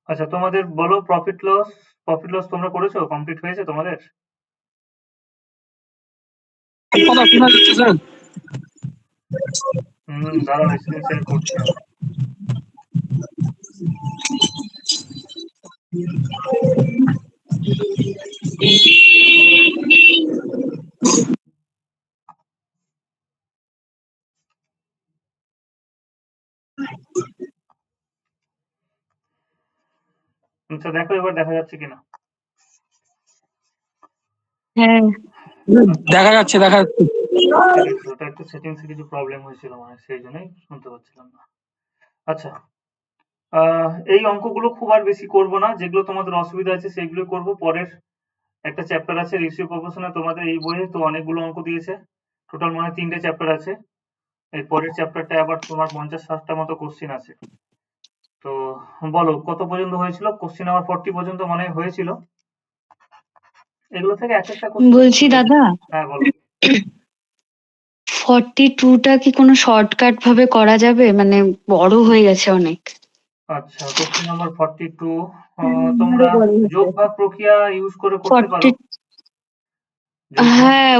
আচ্ছা, তোমাদের বলো প্রফিট লস তোমরা করেছো, কমপ্লিট হয়েছে তোমাদের? কথা শোনা যাচ্ছে স্যার? দাঁড়াও, স্ক্রিন শেয়ার করছি আমি। আচ্ছা দেখো এবার দেখা যাচ্ছে কিনা। হ্যাঁ দেখা যাচ্ছে দেখা যাচ্ছে। ঠিক আছে, ওটা একটু সেটিংসে কিছু প্রবলেম হয়েছিল মানে সেই জন্যই শুনতে পাচ্ছিলাম না। আচ্ছা, এই অঙ্কগুলো খুব আর বেশি করব না, যেগুলো তোমাদের অসুবিধা আছে সেগুলো করব পরের। একটা চ্যাপ্টার আছে রেশিও প্রপোর্শনে, তোমাদের এই বইয়ে তো অনেকগুলো অঙ্ক দিয়েছে, টোটাল মনে হয় 3টে চ্যাপ্টার আছে। এই পরের চ্যাপ্টারটা আবার তোমার 50-60টা মতো কোশ্চিন আছে। তো বলো কত পর্যন্ত হয়েছিল কোশ্চিন? আমার 40 পর্যন্ত মনে হয় হয়েছিল। এগুলো থেকে এক একটা কোশ্চিন। বলছি দাদা, হ্যাঁ বলো। 42টা কি কোনো শর্টকাট ভাবে করা যাবে? মানে বড় হয়ে গেছে অনেক। আচ্ছা, কোশ্চিন নাম্বার 42 তোমরা যোগ ভাগ প্রক্রিয়া ইউজ করে করতে পারো। 40 যোগ ভাগ, হ্যাঁ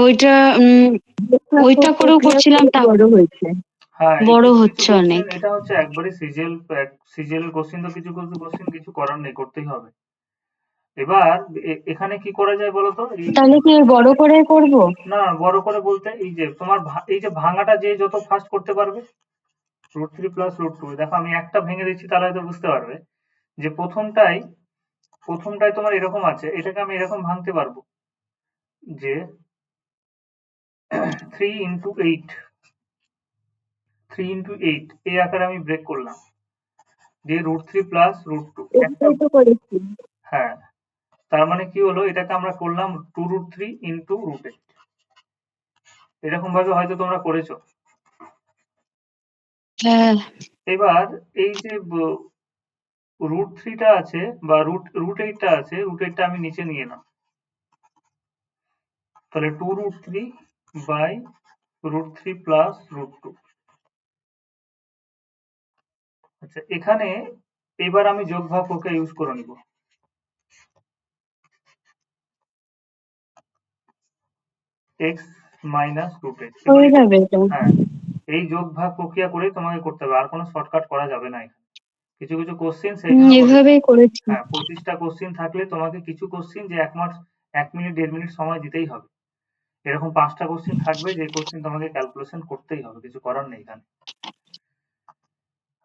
ওইটা করেও করছিলাম, তা বড় হয়েছে, হ্যাঁ এই বড় কিছু কিছু হচ্ছে কোশ্চেন, অনেক। এটা হচ্ছে একবারে সিজিএল এর কোশ্চেন, তো কিছু কিছু কোশ্চেন কিছু করার নেই, করতেই হবে। এবার এখানে কি করা যায় বলো তো? তাহলে কি বড় করে করব? না, বড় করে বলতে এই যে তোমার এই যে ভাঙাটা যে যত ফাস্ট করতে পারবে, √3 প্লাস √2, দেখো আমি একটা ভেঙে দিচ্ছি তাহলে হয়তো বুঝতে পারবে যে প্রথমটায় তোমার এরকম আছে, এটাকে আমি এরকম ভাঙতে পারবো যে 3 ইন্টু 8, 3 ইন্টু 8 এই আকারে আমি ব্রেক করলাম, দিয়ে √3 প্লাস √2 একটা। হ্যাঁ, তার মানে কি হলো, এটাকে আমরা করলাম 2√3 ইন্টু √8। এরকম ভাবে হয়তো তোমরা করেছো। হ্যাঁ এবার এই যে √3টা আছে বা √8টা আছে, √8টা আমি নিচে নিয়ে নাও, তাহলে 2√3 বাই √3 প্লাস √2। আচ্ছা, এখানে এবার আমি যোগ ভাগ প্রক্রিয়া ইউজ করে নিব। x minus √8। হয়ে যাবে এটা। হ্যাঁ, এই যোগ ভাগ প্রক্রিয়া করে তোমাকে করতে হবে, আর কোনো শর্টকাট করা যাবে না এখানে। কিছু কিছু কোশ্চেন সেই জন্য বলেছি। এভাবেই করেছি। হ্যাঁ, 25টা কোশ্চেন থাকলে তোমাকে কিছু কোশ্চেন যে 1 মিনিট 1.5 মিনিট সময় দিতেই হবে। এরকম 5টা কোশ্চেন থাকবে যে কোশ্চেন তোমাকে ক্যালকুলেশন করতেই হবে, কিছু করার নেই এখানে।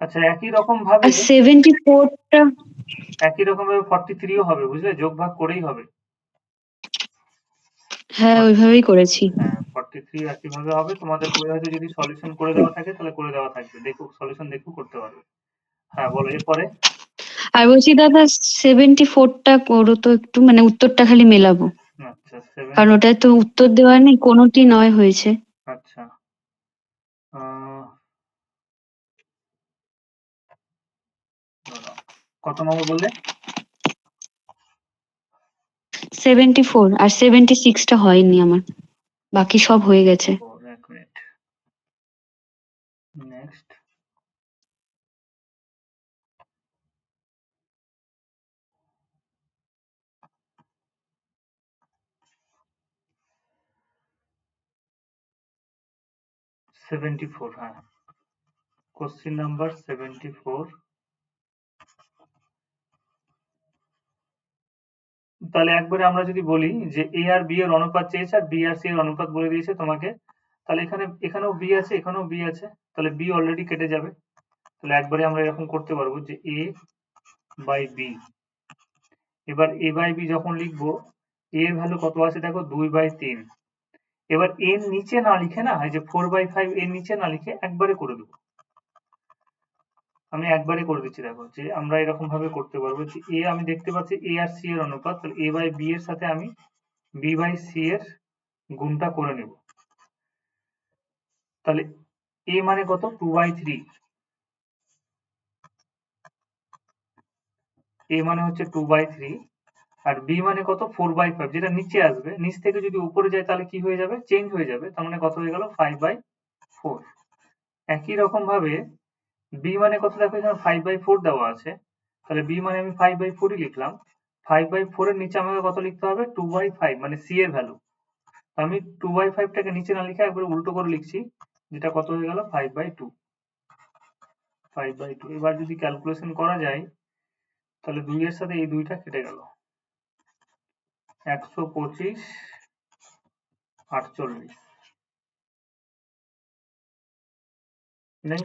আচ্ছা, একই রকম ভাবে আর 74টা 43ও হবে, বুঝলে? যোগ ভাগ করেই হবে। হ্যাঁ ওইভাবেই করেছি। হ্যাঁ, 43 একই ভাবে হবে। তোমাদের বইয়ে হয়তো যদি সলিউশন করে দেওয়া থাকে তাহলে করে দেওয়া থাকবে, দেখো সলিউশন দেখো করতে পারবে। হ্যাঁ বলো এরপরে। আর বলছি দাদা, 74টা করো তো একটু, মানে উত্তরটা খালি মেলাবো, আচ্ছা 7। কারণ ওটায় তো উত্তর দেওয়া নেই, কোনোটি নয় হয়েছে। আচ্ছা, আহ, দাঁড়াও, কত নম্বর বললে? 74 আর 76টা হয়নি আমার, বাকি সব হয়ে গেছে। 1 মিনিট। নেক্সট। '74, হ্যাঁ, কোশ্চেন নাম্বার 74। তাহলে একবারে আমরা যদি বলি যে এ আর বি এর অনুপাত চেয়েছে আর বি আর সি এর অনুপাত বলে দিয়েছে তোমাকে, তাহলে এখানেও বি আছে, এখানেও বি আছে, তাহলে বি অলরেডি কেটে যাবে। তাহলে একবারে আমরা এরকম করতে পারবো যে এ বাই বি। এবার এ বাই বি যখন লিখবো, এ এর ভ্যালু কত আছে দেখো, 2/3। এবার এর নিচে না লিখে, না এই যে 4/5 এর নিচে না লিখে একবারে করে দেবো। আমি একবারে করে দিচ্ছি, দেখো যে আমরা এরকম ভাবে করতে পারবো যে এ আমি দেখতে পাচ্ছি এ আর সি এর অনুপাত, তাহলে এ বাই বি এর সাথে আমি বি বাই সি এর গুণটা করে নেব। তাহলে এ মানে কত, 2/3, এ মানে হচ্ছে 2/3, আর বি মানে কত, 4/5, যেটা নিচে আসবে, নিচ থেকে যদি উপরে যায় তাহলে কি হয়ে যাবে, চেঞ্জ হয়ে যাবে, তার মানে কত হয়ে গেল, 5/4। একই রকম ভাবে বি মানে কত দেখো, এখানে 5/4 দেওয়া আছে, তাহলে বি মানে আমি 5/4 লিখলাম। 5/4 এর নিচে আমাকে কত লিখতে হবে? 2/5 মানে সি এর ভ্যালু। আমি 2/5 টাকে নিচে না লিখে একবার উল্টো করে লিখছি, যেটা কত হয়ে গেল? 5/2। 5/2 এবার যদি ক্যালকুলেশন করা যায় তাহলে 2 এর সাথে এই 2টা কেটে গেল। 125 48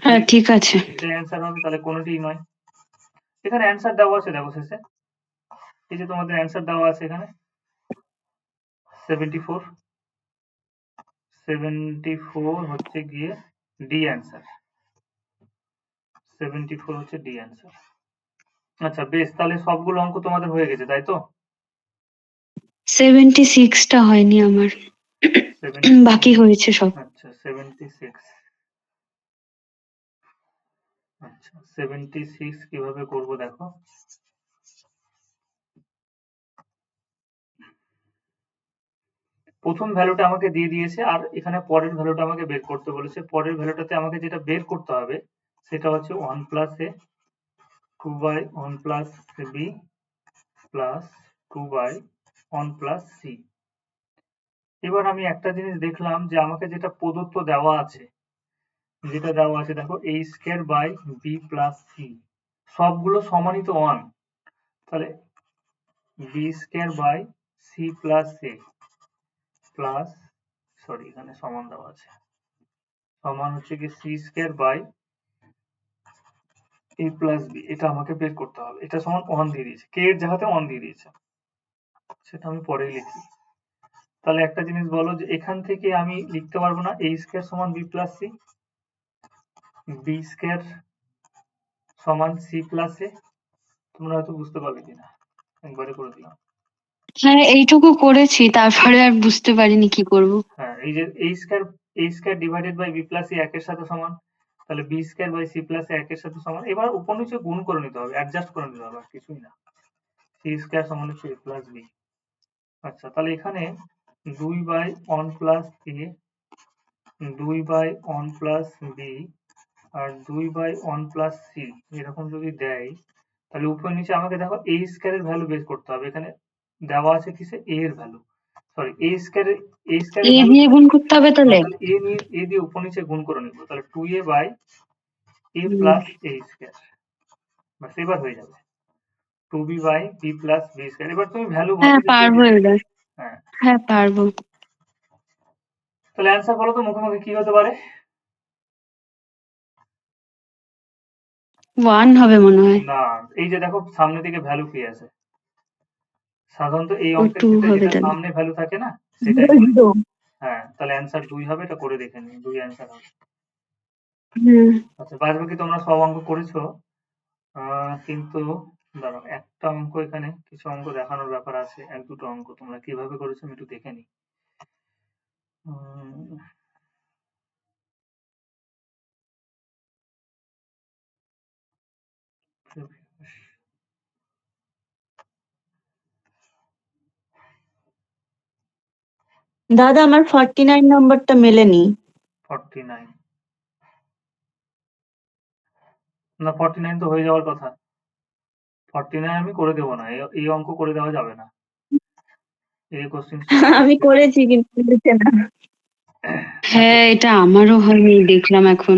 হ্যাঁ ঠিক আছে। এটা অ্যান্সার হবে, তাহলে কোনোটিই নয়। এখানে অ্যান্সার দেওয়া আছে, দেখো শেষে এই যে তোমাদের অ্যান্সার দেওয়া আছে এখানে 74 হচ্ছে গিয়ে ডি অ্যান্সার। 74 হচ্ছে ডি অ্যান্সার। আচ্ছা বেশ, তাহলে সবগুলো অঙ্ক তোমাদের হয়ে গেছে তাই তো? 76টা হয়নি আমার, 76 বাকি হয়েছে সব। আচ্ছা 76। আচ্ছা 76 কিভাবে করব দেখো। প্রথম ভ্যালুটা আমাকে দিয়ে দিয়েছে আর এখানে পরের ভ্যালুটা আমাকে বের করতে বলেছে। পরের ভ্যালুটাতে আমাকে যেটা বের করতে হবে সেটা হচ্ছে 1 plus a 2/1 plus b plus 2/1 plus c. এবার আমি একটা জিনিস দেখলাম যে আমাকে যেটা প্রদত্ত দেওয়া আছে, দেখো a square by b plus c, সবগুলো সমানই তো 1। তাহলে b square by c plus a plus, sorry এখানে সমান দেওয়া আছে, সমান হচ্ছে কি c square by a plus b, এটা আমাকে বের করতে হবে। এটা সমান 1 দিয়ে দিয়েছে, কে এর জায়গাতে 1 দিয়ে দিয়েছে, সেটা আমি পরেই লিখি। তাহলে একটা জিনিস বলো যে এখান থেকে আমি লিখতে পারবো না a স্কয়ার সমান b plus c, b square সমান সি প্লাস এ? তোমরা হয়তো বুঝতে পারবে কিনা, একবারে করে দিলাম। হ্যাঁ এইটুকু করেছি, তারপরে আর বুঝতে পারিনি কি করব। হ্যাঁ এই যে a square divided by b plus c একের সাথে সমান, তাহলে b square by c plus a একের সাথে সমান। এবার উপর নিচে গুণ করে নিতে হবে, অ্যাডজাস্ট করে নিতে হবে, আর কিছুই না। সি স্কয়ার সমান হচ্ছে a প্লাস বি। আচ্ছা তাহলে এখানে 2/1 plus a, 2/1 plus B R 2/1 plus C এরকম যদি দেয়, তাহলে উপর নিচে আমাকে দেখো a স্কয়ার এর ভ্যালু বের করতে হবে। এখানে দেওয়া আছে কিসে? a এর value, sorry a square a value, দিয়ে গুণ করতে হবে তাহলে। তাহলে a দিয়ে উপর নিচে গুণ করে নিব। তাহলে 2a by a hmm. Plus a square, বাস এবার হয়ে যাবে 2b by b plus b square. এবার তুমি ভ্যালু হ্যাঁ বসিয়ে পারবো দিলে। এবার। হ্যাঁ হ্যাঁ পারবো। তাহলে অ্যান্সার বলো তো মুখে মুখে কি হতে পারে? 1 হবে মনে হয়। না, এই যে দেখো সামনে দিকে ভ্যালু কি আছে, সাধারণত এই ও অঙ্কের 2 ক্ষেত্রে হবে যেটা তাহলে। সামনে ভ্যালু থাকে না সেটাই বলে। হ্যাঁ তাহলে অ্যান্সার 2 হবে, এটা করে দেখে নিই, 2 অ্যান্সার হবে। হুম। আচ্ছা বাদ বাকি তোমরা সব অঙ্ক করেছো, কিন্তু দাঁড়াও একটা অঙ্ক, এখানে কিছু অঙ্ক দেখানোর ব্যাপার আছে, এক দুটো অঙ্ক তোমরা কিভাবে করেছো আমি একটু দেখে নিই। উম, দাদা আমার 49 নাম্বারটা মেলেনি। 49 না, 49 তো হয়ে যাওয়ার কথা। 49 আমি করে দেবো না, এই অঙ্ক করে দেওয়া যাবে না, এই কোশ্চেনটা। আমি করেছি কিন্তু মিলছে না। হ্যাঁ এটা আমারও হয়নি, দেখলাম এখন।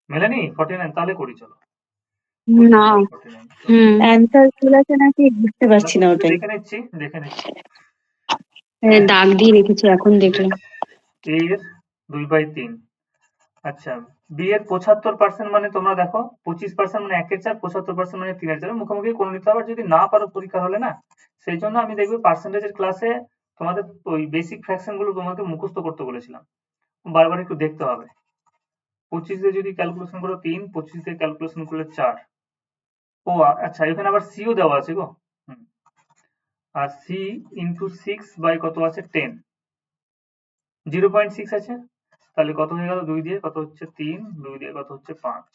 মেলেনি 49, তাহলে করি চলো। না। 49 চলো। হুম। অ্যান্সার ভুল আছে নাকি বুঝতে পারছি না ওটাই। দেখে নিচ্ছি, দেখে নিচ্ছি। দাগ দিয়ে রেখেছি, এখন দেখলাম। a এর 2/3। আচ্ছা বি এর 75% মানে তোমরা দেখো 25% মানে 1/4, 75% মানে 3/4, মুখোমুখি করে নিতে হবে। আর যদি না পারো পরীক্ষা হলে না, সেই জন্য আমি দেখবে পার্সেন্টেজের ক্লাসে তোমাদের ওই বেসিক ফ্র্যাকশন গুলো তোমাকে মুখস্থ করতে বলেছিলাম, বারবার একটু দেখতে হবে। 25 দিয়ে যদি ক্যালকুলেশন করো 3, 25 দিয়ে ক্যালকুলেশন করলে 4। ও আচ্ছা এখানে আবার সিও দেওয়া আছে গো। হুম। আর সি ইন্টু 6 বাই কত আছে 10, 0.6 আছে, তাহলে কত হয়ে গেল? 2 দিয়ে কত হচ্ছে 3, 2 দিয়ে কত হচ্ছে 5।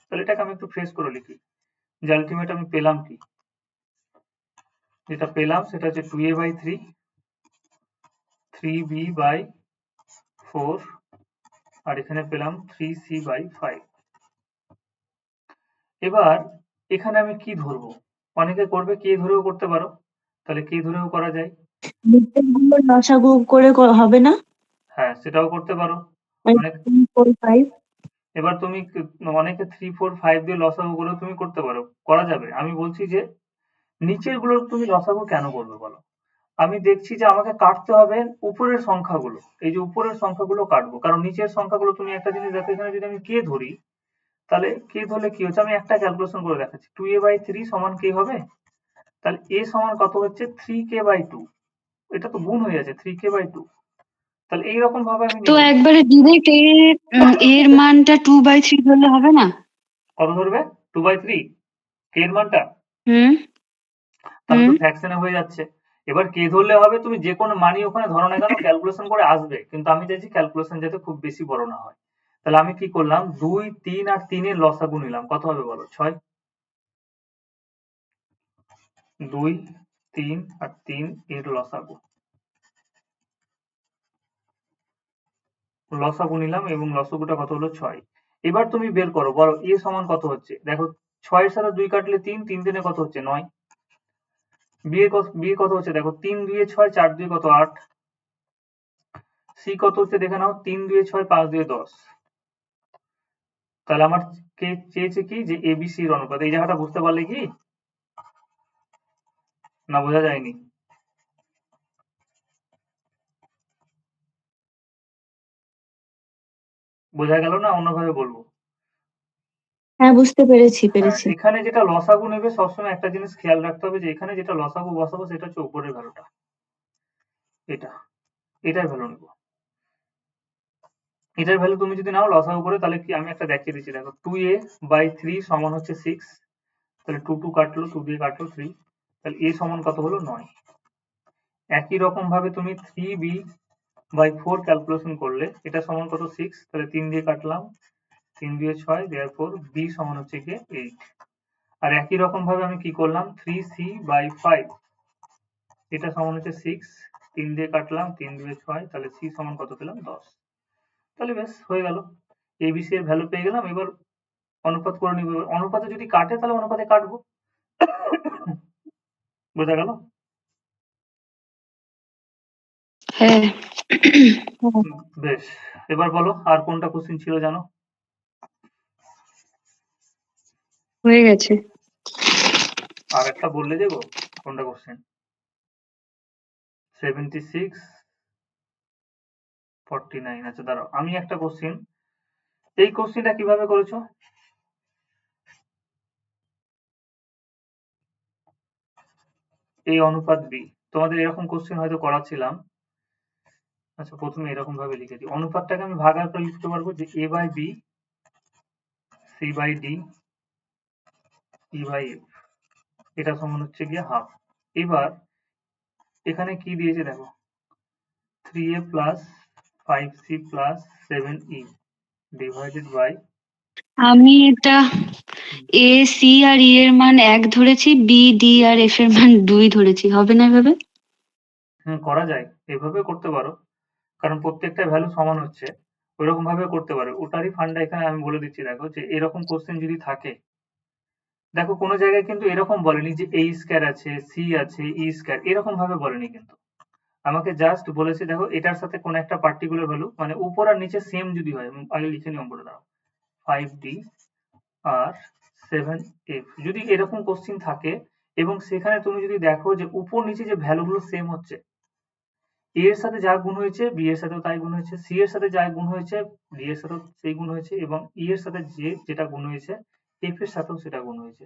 তাহলে এটাকে আমি একটু ফ্রেশ করে লিখি, যে আলটিমেট আমি পেলাম কি, যেটা পেলাম সেটা হচ্ছে 2a বাই 3, 3b বাই 4, আর এখানে পেলাম 3c বাই 5। এবার এখানে আমি কি ধরবো, অনেকে করবে কে ধরেও করতে পারো, তাহলে কে ধরেও করা যায়। নিচের গুলো লসাগু করে হবে না? হ্যাঁ, সেটাও করতে পারো। মানে অনেক 3, 4, 5? এবার তুমি অনেকে 3, 4, 5 দিয়ে লসাগু করেও তুমি করতে পারো, করা যাবে। আমি বলছি যে নিচের গুলোর তুমি লসাগু কেন করবে বলো? আমি দেখছি যে আমাকে কাটতে হবে উপরের সংখ্যাগুলো, এই যে উপরের সংখ্যাগুলো কাটবো, কারণ নিচের সংখ্যাগুলো তুমি একটা জিনিস দেখো, এখানে যদি আমি কে ধরি, তাহলে কে ধরলে কি হচ্ছে, আমি একটা ক্যালকুলেশন করে দেখাচ্ছি। 2a/3 সমান কে হবে, তাহলে a সমান কত হচ্ছে 3k/2, এটা তো গুণ হয়ে যাচ্ছে 3k/2, তাহলে এইরকম ভাবে আমি তো নিব। একবারে ডিরেক্ট এর মানটা 2/3 ধরলে হবে না? কত ধরবে? 2/3 কে এর মানটা, হুম তাহলে তো ফ্র্যাকশনে হয়ে যাচ্ছে। এবার কে ধরলে হবে, তুমি যে কোনো মানই ওখানে ধরো না কেন, ক্যালকুলেশন করে আসবে, কিন্তু আমি চাইছি ক্যালকুলেশন যাতে খুব বেশি বড় না হয়। তাহলে আমি কি করলাম, 2, 3 আর 3 এর লসাগু নিলাম, কত হবে বলো? 6। 2, 3 আর 3 এর লসাগু নিলাম এবং লসাগুটা কত হলো? 6। এবার তুমি বের করো, বলো এ সমান কত হচ্ছে। দেখো 6 এর সাথে 2 কাটলে 3, 3 দিনে কত হচ্ছে? 9। বি কত হচ্ছে দেখো, 3 2 এ 6, 4 2 কত? 8। সি কত হচ্ছে দেখে নাও, 3 2 এ 6, 5 2 10। তাহলে আমার কে চেয়েছে কি, যে এবিসি এর অনুপাত। এই জায়গাটা বুঝতে পারলে কি না বোঝা যায়নি? বোঝা গেল না অন্যভাবে বলবো? হ্যাঁ, বুঝতে পেরেছি হ্যাঁ, পেরেছি। এখানে যেটা লসাগু নেবে সবসময় একটা জিনিস খেয়াল রাখতে হবে, যে এখানে যেটা লসাগু বসাবো সেটা হচ্ছে উপরের ভ্যালুটা, এটা, এটার ভ্যালু নেবো। এটার ভ্যালু তুমি যদি নাও লসাগু করে, তাহলে কি, আমি একটা দেখিয়ে দিচ্ছি দেখো, 2a/3 সমান হচ্ছে 6, তাহলে 2 2 কাটলো, 2 দিয়ে কাটলো 3, তাহলে a সমান কত হলো? 9। একই রকম ভাবে তুমি 3b/4 ক্যালকুলেশন করলে, এটা সমান কত? 6, তাহলে 3 দিয়ে কাটলাম, 3 দিয়ে 6, therefore b সমান হচ্ছে গিয়ে 8। আর একই রকম ভাবে আমি কি করলাম, 3c/5, এটা সমান হচ্ছে 6, 3 দিয়ে কাটলাম, 3 দিয়ে 6, তাহলে c সমান কত পেলাম? 10। তাহলে ব্যাস হয়ে গেল, abc এর ভ্যালু পেয়ে গেলাম। এবার অনুপাত করে নিব, অনুপাতে যদি কাটে তাহলে অনুপাতে কাটবো। বোঝা গেল? হ্যাঁ। বেশ, এবার বলো আর কোনটা কোশ্চেন ছিল জানো? হয়ে গেছে। আর একটা বললে দেবো, কোনটা কোশ্চেন? 76, 49। আচ্ছা দাঁড়াও, আমি একটা কোশ্চেন, এই কোশ্চেনটা কিভাবে করেছো, এই অনুপাত বি, তোমাদের এরকম কোশ্চেন হয়তো করাচ্ছিলাম। আচ্ছা প্রথমে এরকম ভাবে লিখে দিই, অনুপাতটাকে আমি ভাগার করে লিখতে পারবো যে a/b, c/d, e/f, এটা সমান হচ্ছে গিয়ে হাফ। এবার এখানে কি দিয়েছে দেখো, 3a plus 5c plus 7e divided by, আমি এটা এ সি আর ই এর মান 1 ধরেছি, বি ডি আর এফ এর মান 2 ধরেছি, হবে না এভাবে? করা যায়, এভাবে করতে পারো, কারণ প্রত্যেকটা ভ্যালু সমান হচ্ছে, ওইরকম ভাবে করতে পারো। ওটারই ফান্ডা এখানে আমি বলে দিচ্ছি দেখো, যে এরকম কোশ্চেন যদি থাকে, দেখো কোনো জায়গায় কিন্তু এরকম বলেনি যে a স্কয়ার আছে, c আছে, e স্কয়ার, এরকম ভাবে বলেনি কিন্তু। আমাকে জাস্ট বলেছে দেখো এটার সাথে কোন একটা পার্টিকুলার ভ্যালু, মানে উপর আর নিচে সেম যদি হয়, আগে লিখে নিই অঙ্কটা দাও, 5d আর 7f, যদি এরকম কোশ্চেন থাকে এবং সেখানে তুমি যদি দেখো যে উপর নিচে যে ভ্যালুগুলো সেম হচ্ছে, a এর সাথে যা গুণ হয়েছে b এর সাথেও তাই গুণ হয়েছে, c এর সাথে যা গুণ হয়েছে d এর সাথেও সেই গুণ হয়েছে, এবং e এর সাথে যেটা গুণ হয়েছে f এর সাথেও সেটা গুণ হয়েছে,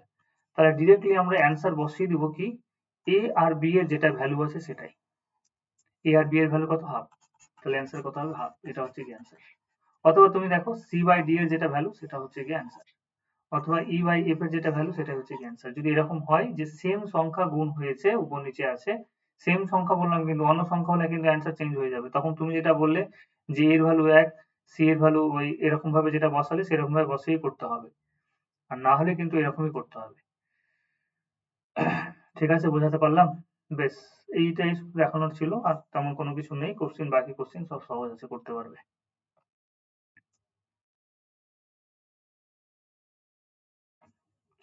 তাহলে ডিরেক্টলি আমরা অ্যান্সার বসিয়ে দিব কি, a আর b এর যেটা ভ্যালু আছে সেটাই। a আর b এর ভ্যালু কত? হাফ, তাহলে অ্যান্সার কত হবে? হাফ, এটা হচ্ছে কি অ্যান্সার। অথবা তুমি দেখো c/d এর যেটা ভ্যালু সেটা হচ্ছে কি অ্যান্সার, অথবা e/f এর যেটা ভ্যালু সেটা হচ্ছে কি অ্যান্সার। যদি এরকম হয় যে সেম সংখ্যা গুণ হয়েছে, উপর নিচে আছে, সেম সংখ্যা বললাম কিন্তু অন্য সংখ্যা হলে কিন্তু অ্যান্সার চেঞ্জ হয়ে যাবে, তখন তুমি যেটা বললে যে এর ভ্যালু 1, সি এর ভ্যালু ওই এরকম ভাবে যেটা বসালে সেরকম ভাবে বসিয়েই করতে হবে, আর না হলে কিন্তু এরকমই করতে হবে। ঠিক আছে, বোঝাতে পারলাম? বেশ, এইটাই দেখানোর ছিল, আর তেমন কোনো কিছু নেই। কোশ্চেন, বাকি কোশ্চেন সব সহজ আছে, করতে পারবে।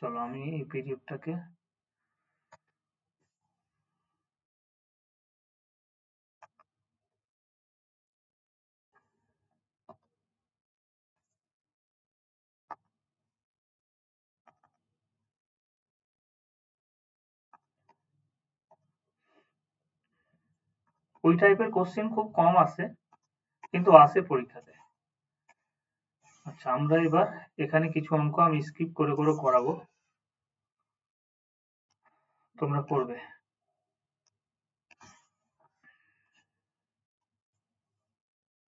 চলো আমি এই পিডিএফটাকে ওই টাইপের কোশ্চেন খুব কম আসে, কিন্তু আসে পরীক্ষাতে। আচ্ছা, আমরা এবার এখানে কিছু অঙ্ক আমি স্কিপ করে করে করাবো, তোমরা করবে।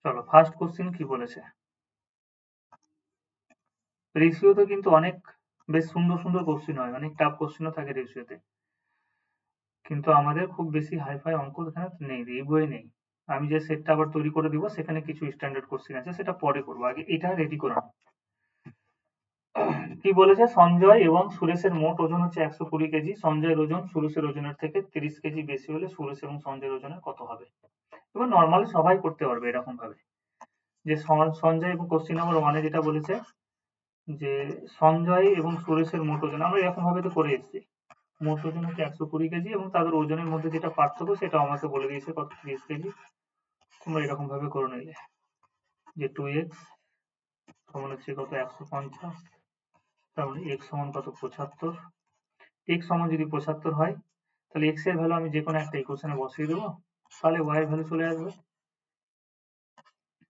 চলো, ফার্স্ট কোশ্চেন কি বলেছে। রেশিওতে কিন্তু অনেক বেশ সুন্দর সুন্দর কোশ্চেন হয়, অনেক টাফ কোশ্চেনও থাকে রেশিওতে, কিন্তু আমাদের খুব বেশি হাইফাই অঙ্ক এখানে নেই, এই বইয়ে নেই। আমি যে সেটটা আবার তৈরি করে দিব, সেখানে কিছু স্ট্যান্ডার্ড কোশ্চেন আছে, সেটা পরে করবো, আগে এটা রেডি করে নাও। কি বলেছে, সঞ্জয় এবং সুরেশের মোট ওজন হচ্ছে 120 কেজি। সঞ্জয়ের ওজন সুরেশের ওজনের থেকে 30 কেজি বেশি হলে সুরেশ এবং সঞ্জয়ের ওজনের কত হবে? এবার নর্মালি সবাই করতে পারবে এরকম ভাবে, যে সঞ্জয় এবং কোশ্চেন নাম্বার 1 এ যেটা বলেছে যে সঞ্জয় এবং সুরেশের মোট ওজন, আমরা এরকম ভাবে তো করে এসেছি, মোট ওজন হচ্ছে 120 কেজি এবং তাদের ওজনের মধ্যে যেটা পার্থক্য সেটা আমাকে বলে দিয়েছে কত, 30 কেজি। তোমরা এরকম ভাবে করে নিলে যে 2x সমান হচ্ছে কত, 150, তার মানে x সমান কত, 75। x সমান যদি 75 হয়, তাহলে x এর ভ্যালু আমি যে কোনো একটা ইকুয়েশনে বসিয়ে দেবো, তাহলে y এর ভ্যালু চলে আসবে।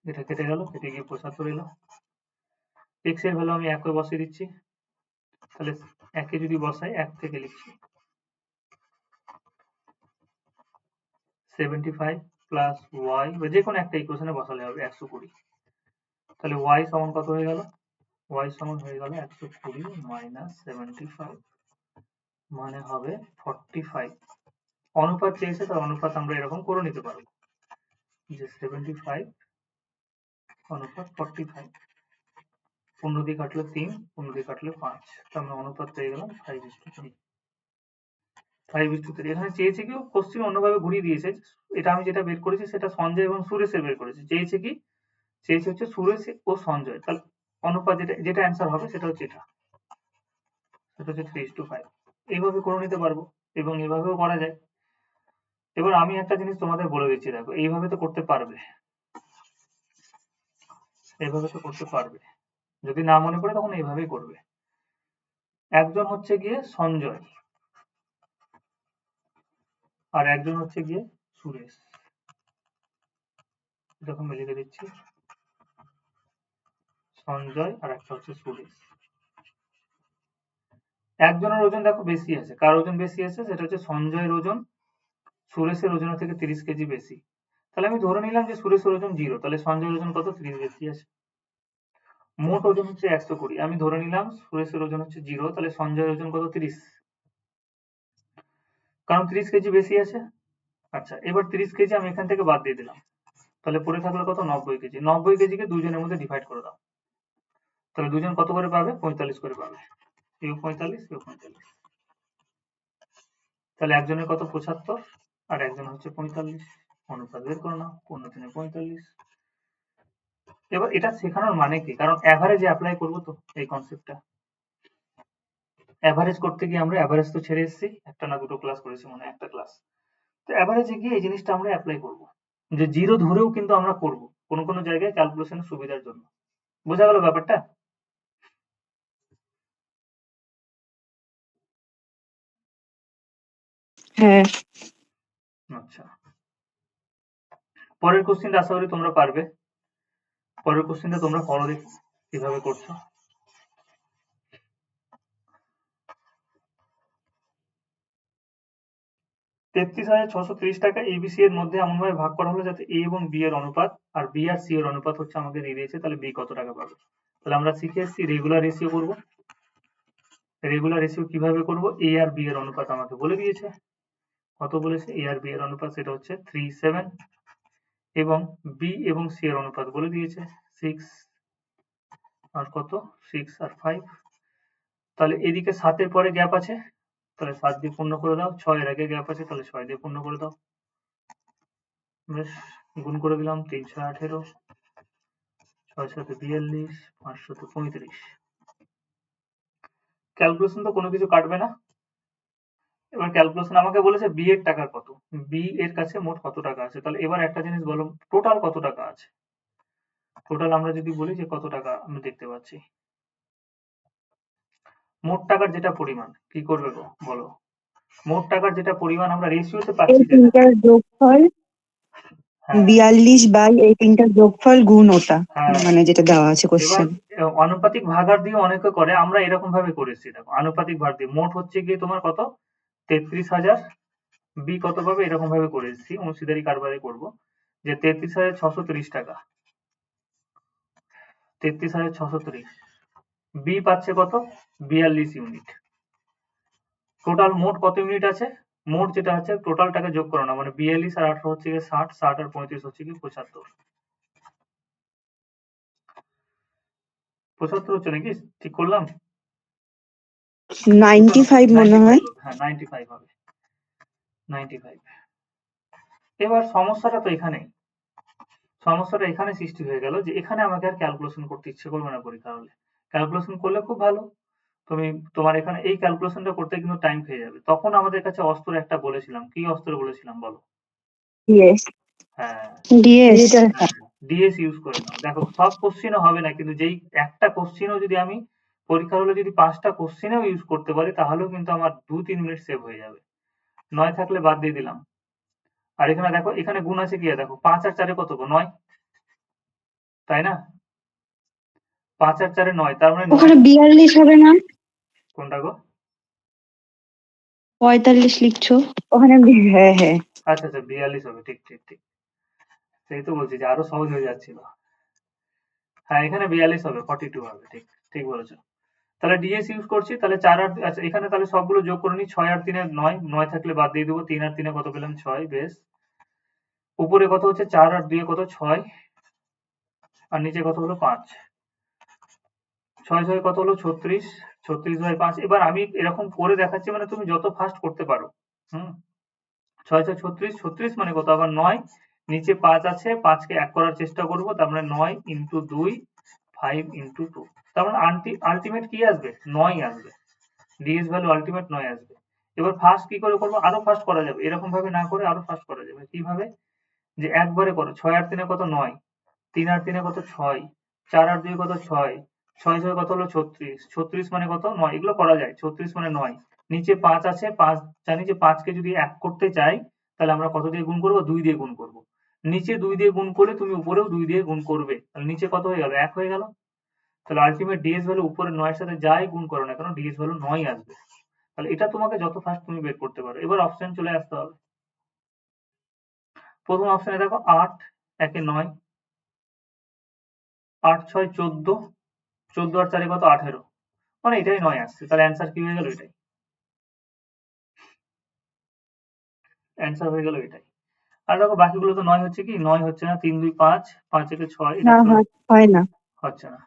এটা কেটে গেল, কেটে গিয়ে 75 এলো। x এর ভ্যালু আমি 1 বসিয়ে দিচ্ছি, তাহলে 1 যদি বসাই, 1 থেকে লিখছি 75 প্লাস y, বা যে কোনো একটা ইকুয়েশনে বসালে হবে 120। তাহলে y সমান কত হয়ে গেল, y সমান হয়ে গেল 120 মাইনাস 75, মানে হবে 45। অনুপাত চেয়েছে, তার অনুপাত আমরা এরকম করে নিতে পারবো যে 75 অনুপাত 45, 15 দিয়ে কাটলে 3, 15 দিয়ে কাটলে 5, তার মানে অনুপাত পেয়ে গেলাম 5:3। 5:3 এখানে চেয়েছে কি, কোশ্চেন অন্যভাবে ঘুরিয়ে দিয়েছে। এটা আমি যেটা বের করেছি সেটা সঞ্জয় এবং সুরেশের বের করেছি, চেয়েছে কি, চেয়েছে হচ্ছে সুরেশ ও সঞ্জয়, তাহলে অনুপাত যেটা যেটা অ্যান্সার হবে সেটা হচ্ছে এটা, সেটা হচ্ছে 3:5। এইভাবে করে নিতে পারবো এবং এভাবেও করা যায়। এবার আমি একটা জিনিস তোমাদের বলে দিচ্ছি, দেখো এইভাবে তো করতে পারবে, এইভাবে তো করতে পারবে, যদি না মনে পড়ে তখন এইভাবেই করবে। একজন হচ্ছে গিয়ে সঞ্জয় আর একজন হচ্ছে গিয়ে সুরেশ, যখন আমি লিখে দিচ্ছি সঞ্জয় আর একটা হচ্ছে সুরেশ। একজনের ওজন দেখো বেশি আছে, কার ওজন বেশি আছে, সেটা হচ্ছে সঞ্জয়ের ওজন সুরেশের ওজনের থেকে 30 কেজি বেশি। তাহলে আমি ধরে নিলাম যে সুরেশের ওজন 0, তাহলে সঞ্জয়ের ওজন কত, 30 বেশি আছে। মোট ওজন হচ্ছে 120, আমি ধরে নিলাম সুরেশের ওজন হচ্ছে 0, তাহলে সঞ্জয়ের ওজন কত, 30, কারণ 30 কেজি বেশি আছে। আচ্ছা, এবার 30 কেজি আমি এখান থেকে বাদ দিয়ে দিলাম, তাহলে পড়ে থাকলো কত, 90 কেজি। 90 কেজিকে দুজনের মধ্যে ডিভাইড করে দাও, তাহলে দুজন কত করে পাবে, 45 করে পাবে। এও 45, এও 45, তাহলে একজনের কত, 75, আর একজন হচ্ছে 45। অনুপাত বের করে নাও, 15 45। এবার এটা শেখানোর মানে কি, কারণ অ্যাভারেজে অ্যাপ্লাই করবো তো এই কনসেপ্টটা। অ্যাভারেজ করতে গিয়ে আমরা অ্যাভারেজ তো ছেড়ে এসেছি, একটা না দুটো ক্লাস করেছি মনে হয়, একটা ক্লাস। তো অ্যাভারেজে গিয়ে এই জিনিসটা আমরা অ্যাপ্লাই করব, যে জিরো ধরেও কিন্তু আমরা করব কোন কোন জায়গায় ক্যালকুলেশনের সুবিধার জন্য। বোঝা গেল ব্যাপারটা? হ্যাঁ। আচ্ছা, পরের কোশ্চেনটা আশা করি তোমরা পারবে। পরের কোশ্চেনটা তোমরা করো, দেখি কিভাবে করছো। £33,630 ABC এর মধ্যে এমনভাবে ভাগ করা হলো যাতে A এবং B এর অনুপাত আর B আর C এর অনুপাত হচ্ছে আমাকে দিয়ে দিয়েছে, তাহলে B কত টাকা পাবে। তাহলে আমরা শিখে এসেছি রেগুলার রেশিও করব। রেগুলার রেশিও কিভাবে করব, A আর B এর অনুপাত আমাকে বলে দিয়েছে, কত বলেছে, A আর B এর অনুপাত সেটা হচ্ছে 3:7, এবং B এবং C এর অনুপাত বলে দিয়েছে 6 আর কত, 6 আর 5। তাহলে এদিকে 7 এর পরে গ্যাপ আছে, তাহলে 7 দিয়ে পূর্ণ করে দাও। 6 এর আগে গ্যাপ আছে, তাহলে 6 দিয়ে পূর্ণ করে দাও। বেশ, গুণ করে দিলাম, 3 6 18, 6 7 42, 5 7 35। ক্যালকুলেশন তো কোনো কিছু কাটবে না। এবার ক্যালকুলেশন আমাকে বলেছে বি এর টাকা কত, বি এর কাছে মোট কত টাকা আছে। তাহলে এবার একটা জিনিস বলো, টোটাল কত টাকা আছে। টোটাল আমরা যদি বলি যে কত টাকা আমি দেখতে পাচ্ছি, মোট টাকার যেটা পরিমাণ, কি করবে গো বলো, মোট টাকার যেটা পরিমাণ আমরা রেশিওতে এই পাচ্ছি যেটা, তিনটার যোগফল হ্যাঁ 42 বাই এই তিনটার যোগফল গুণ ওটা, হ্যাঁ মানে যেটা দেওয়া আছে এবার কোশ্চেন। আনুপাতিক ভাগার দিয়ে অনেকে করে, আমরা এরকম ভাবে করেছি। দেখো আনুপাতিক ভাগ দিয়ে মোট হচ্ছে গিয়ে তোমার কত 33,000, বি কত পাবে এরকম ভাবে করেছি, অংশীদারি কারবারে করব যে 33,630 টাকা, 33,630, বি পাচ্ছে কত 42 ইউনিট। টোটাল মোট কত ইউনিট আছে, মোট যেটা আছে টোটালটাকে যোগ করো না, মানে 42 আর 18 হচ্ছে গিয়ে 60, 60 আর 35 হচ্ছে গিয়ে 75, 75 হচ্ছে নাকি, ঠিক করলাম? 95 মনে হয়। 95 হবে, হ্যাঁ 95 হবে, 95। এবার সমস্যাটা তো এখানেই, সমস্যাটা এখানে সৃষ্টি হয়ে গেল যে এখানে আমাকে আর ক্যালকুলেশন করতে ইচ্ছে করবে না পরীক্ষা হলে। ক্যালকুলেশন করলে খুব ভালো, তুমি তোমার এখানে এই ক্যালকুলেশনটা করতে কিন্তু টাইম খেয়ে যাবে। তখন আমাদের কাছে অস্ত্র একটা বলেছিলাম, কি অস্ত্র বলেছিলাম বলো? ইয়েস। হ্যাঁ ডিএস। ডিএস ইউজ করে নাও। দেখো সব কোশ্চেনও হবে না, কিন্তু যেই একটা কোশ্চেনও যদি আমি পরীক্ষার হলে যদি 5টা কোশ্চেনেও ইউজ করতে পারি তাহলেও কিন্তু আমার 2-3 মিনিট সেভ হয়ে যাবে। 9 থাকলে বাদ দিয়ে দিলাম। আর এখানে দেখো এখানে গুণ আছে কি, দেখো 5 আর 4 কত গো 9, তাই না? 5 আর 4 9, তার মানে 9। ওখানে 42 হবে না? কোনটা গো? 45 লিখছো। ওখানে হ্যাঁ হ্যাঁ। আচ্ছা আচ্ছা 42 হবে, ঠিক ঠিক ঠিক, সেই তো বলছি যে আরো সহজ হয়ে যাচ্ছিল। হ্যাঁ এখানে 42 হবে, 42 হবে, ঠিক ঠিক বলেছো। তাহলে ডিএস ইউজ করছি, তাহলে 4 আর আচ্ছা এখানে তাহলে সবগুলো যোগ করে নিই, 6 আর 3 9, 9 থাকলে বাদ দিয়ে দেবো, 3 আর 3 কত পেলাম 6, বেশ। উপরে কত হচ্ছে 4 আর 2 কত 6, আর নিচে কত হলো 5, 6 6 কত হলো 36, 36/5। এবার আমি এরকম করে দেখাচ্ছি মানে তুমি যত ফাস্ট করতে পারো। হুম 6 6 36, 36 মানে কত আবার 9, নিচে 5 আছে, 5 কে 1 করার চেষ্টা করব, তার মানে 9 × 2, 5 × 2, তার মানে আলটিমেট কি আসবে 9 আসবে, ডিএস ভ্যালু আলটিমেট 9 আসবে। এবার ফাস্ট কি করে করব, আরো ফাস্ট করা যাবে, এরকম ভাবে না করে আরো ফাস্ট করা যাবে। কিভাবে, যে একবারে করো, 6 আর 3 কত 9, 3 আর 3 কত 6, 4 আর 2 কত 6, 6 6 কত হলো 36, 36 মানে কত 9, এগুলো করা যায়, 36 মানে 9, নিচে 5 আছে, 5 জানি যে 5 কে যদি 1 করতে চাই তাহলে আমরা কত দিয়ে গুণ করব, 2 দিয়ে গুণ করব। নিচে 2 দিয়ে গুণ করলে তুমি উপরেও 2 দিয়ে গুণ করবে, তাহলে নিচে কত হয়ে গেল 1 হয়ে গেল। তাহলে আলটিমেট ডিএস ভ্যালু উপরে 9 এর সাথে যাই গুণ করো না কেন ডিএস ভ্যালু 9 আসবে। তাহলে এটা তোমাকে যত ফাস্ট তুমি বের করতে পারো। এবার অপশন চলে আসতে হবে। প্রথম অপশনে দেখো 8 একে 9, 8 6 14, 14 আর 4 কত 18, মানে এটাই 9 আসছে। তাহলে অ্যান্সার কি হয়ে গেল, এটাই অ্যান্সার হয়ে গেল, এটাই। আর দেখো বাকিগুলো তো 9 হচ্ছে কি, 9 হচ্ছে না, 3 2 5, 5 একে 6, এটা না তো হয় না। হচ্ছে না।